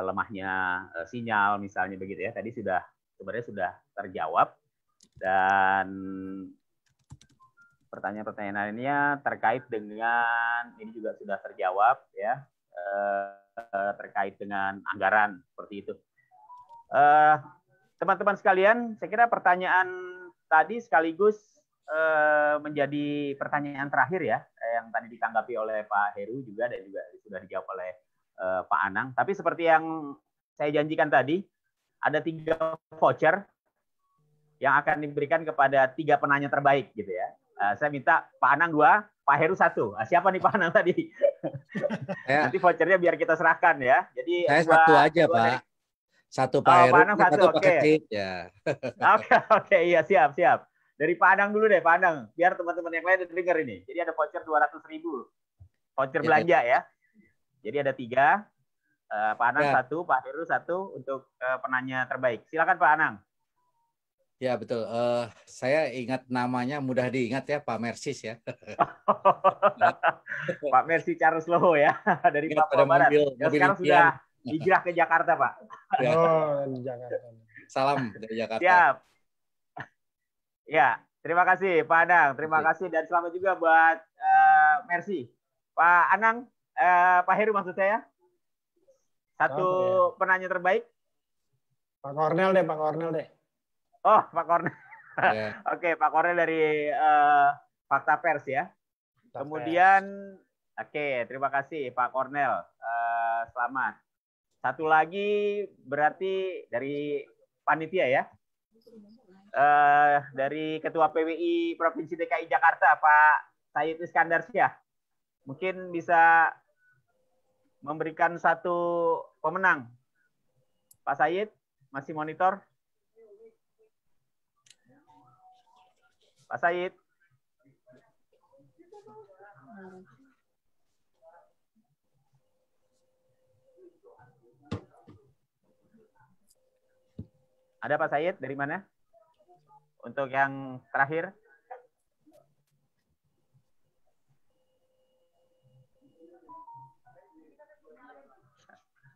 lemahnya sinyal misalnya begitu ya. Tadi sebenarnya sudah terjawab, dan pertanyaan-pertanyaan lainnya terkait dengan ini juga sudah terjawab ya, terkait dengan anggaran seperti itu. Teman-teman sekalian, saya kira pertanyaan tadi sekaligus menjadi pertanyaan terakhir ya, yang tadi ditanggapi oleh Pak Heru juga dan juga sudah dijawab oleh Pak Anang. Tapi seperti yang saya janjikan tadi, ada 3 voucher yang akan diberikan kepada 3 penanya terbaik gitu ya. Saya minta Pak Anang 2, Pak Heru 1. Siapa nih Pak Anang tadi? Nanti vouchernya biar kita serahkan ya. Jadi saya 1 aja Pak. dari... 1 Pak Heru, Pak Anang 1, 1 Pak Kesit ya. Oke, iya siap. Dari Pak Anang dulu deh, Pak Anang. Biar teman-teman yang lain dengar ini. Jadi ada voucher 200.000. Voucher belanja ya. Jadi ada 3. Pak Anang 1, Pak Heru 1 untuk penanya terbaik. Silakan Pak Anang. Ya betul. Saya ingat namanya, mudah diingat ya, Pak Mersis ya. Pak Mersi Charles Loho ya, dari Papua Barat. Yang sekarang sudah hijrah ke Jakarta, Pak. Ya. Oh, di Jakarta. Salam dari Jakarta. Siap. Ya, terima kasih Pak Anang. Terima kasih dan selamat juga buat Mercy. Pak Anang, Pak Heru maksud saya. 1 penanya terbaik. Pak Kornel deh, Pak Kornel deh. Oh, Pak Kornel. Ya. Oke, Pak Kornel dari Fakta Pers ya. Kemudian, oke, terima kasih Pak Kornel. Selamat. 1 lagi berarti dari panitia ya. Dari Ketua PWI Provinsi DKI Jakarta, Pak Said Iskandar Syah. Mungkin bisa memberikan 1 pemenang. Pak Said, masih monitor? Pak Said. Ada Pak Said dari mana? Untuk yang terakhir.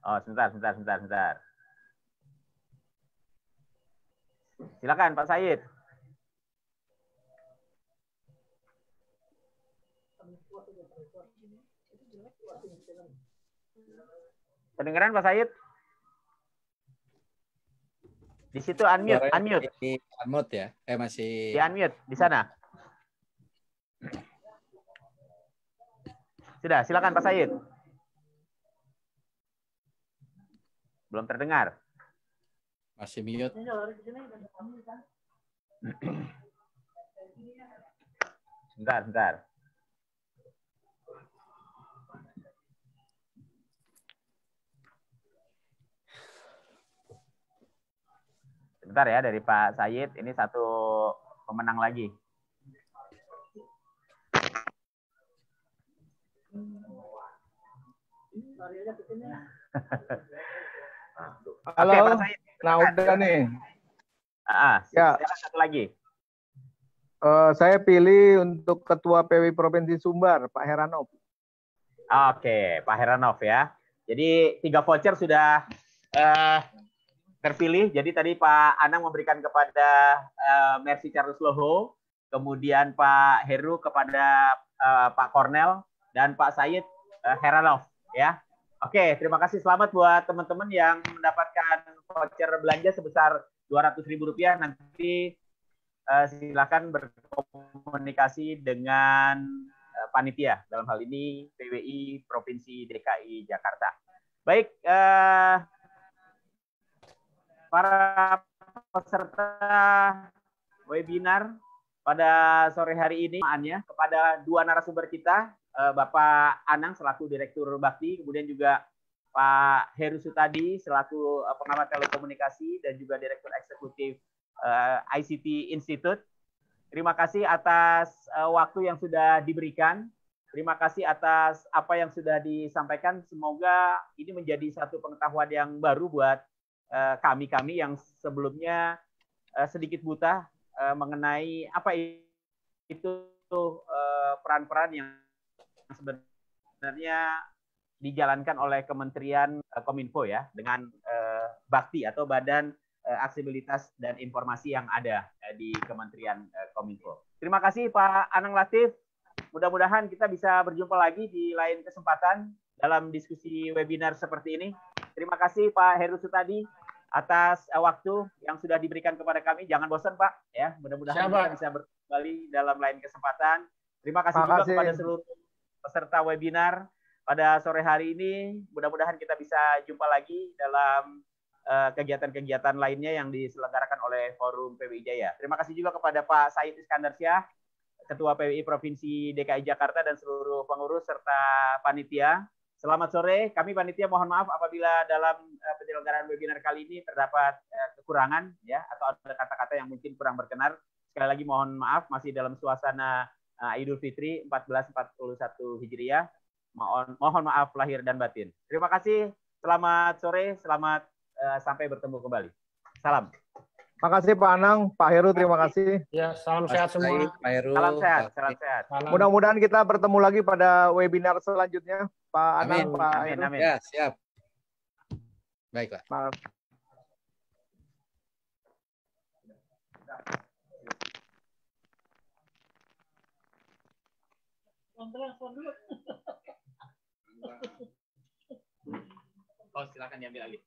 Oh, sebentar. Silakan Pak Said. Kedengeran Pak Said? Di situ unmute. Unmute ya? Masih. Di unmute di sana. Sudah, silakan Pak Said. Belum terdengar. Masih mute. Sebentar. Sebentar ya, dari Pak Said, ini 1 pemenang lagi. Halo, oke, Pak Said. Nah udah nih. Ya. 1 lagi. Saya pilih untuk Ketua PWI Provinsi Sumbar, Pak Heranov. Oke, Pak Heranov ya. Jadi 3 voucher sudah terpilih. Jadi tadi Pak Anang memberikan kepada Mercy Charles Loho, kemudian Pak Heru kepada Pak Kornel, dan Pak Said Heranov ya. Oke, terima kasih. Selamat buat teman-teman yang mendapatkan voucher belanja sebesar Rp200.000. Nanti silakan berkomunikasi dengan panitia, dalam hal ini PWI Provinsi DKI Jakarta. Baik, para peserta webinar pada sore hari ini kepada 2 narasumber kita, Bapak Anang selaku Direktur Bakti, kemudian juga Pak Heru Sutadi selaku pengamat telekomunikasi dan juga Direktur Eksekutif ICT Institute. Terima kasih atas waktu yang sudah diberikan. Terima kasih atas apa yang sudah disampaikan. Semoga ini menjadi satu pengetahuan yang baru buat kami-kami yang sebelumnya sedikit buta mengenai apa itu peran-peran yang sebenarnya dijalankan oleh Kementerian Kominfo ya, dengan Bakti atau Badan Aksesibilitas dan Informasi yang ada di Kementerian Kominfo. Terima kasih Pak Anang Latif. Mudah-mudahan kita bisa berjumpa lagi di lain kesempatan dalam diskusi webinar seperti ini. Terima kasih Pak Heru Sutadi atas waktu yang sudah diberikan kepada kami. Jangan bosan Pak, ya. Mudah-mudahan kita bisa kembali dalam lain kesempatan. Terima kasih juga kepada seluruh peserta webinar pada sore hari ini. Mudah-mudahan kita bisa jumpa lagi dalam kegiatan-kegiatan lainnya yang diselenggarakan oleh Forum PWI Jaya. Terima kasih juga kepada Pak Said Iskandar Syah, Ketua PWI Provinsi DKI Jakarta dan seluruh pengurus serta panitia. Selamat sore, kami panitia mohon maaf apabila dalam penyelenggaraan webinar kali ini terdapat kekurangan ya, atau ada kata-kata yang mungkin kurang berkenan. Sekali lagi mohon maaf, masih dalam suasana Idul Fitri 1441 Hijriah. Mohon maaf lahir dan batin. Terima kasih, selamat sore, selamat sampai bertemu kembali. Salam. Terima kasih Pak Anang, Pak Heru, terima kasih. Ya, salam sehat semua. Pak Heru. Salam sehat, salam sehat. Mudah-mudahan kita bertemu lagi pada webinar selanjutnya, Pak Anang, Pak Heru. Amin. Ya, siap. Baiklah. Oh, silakan diambil alih.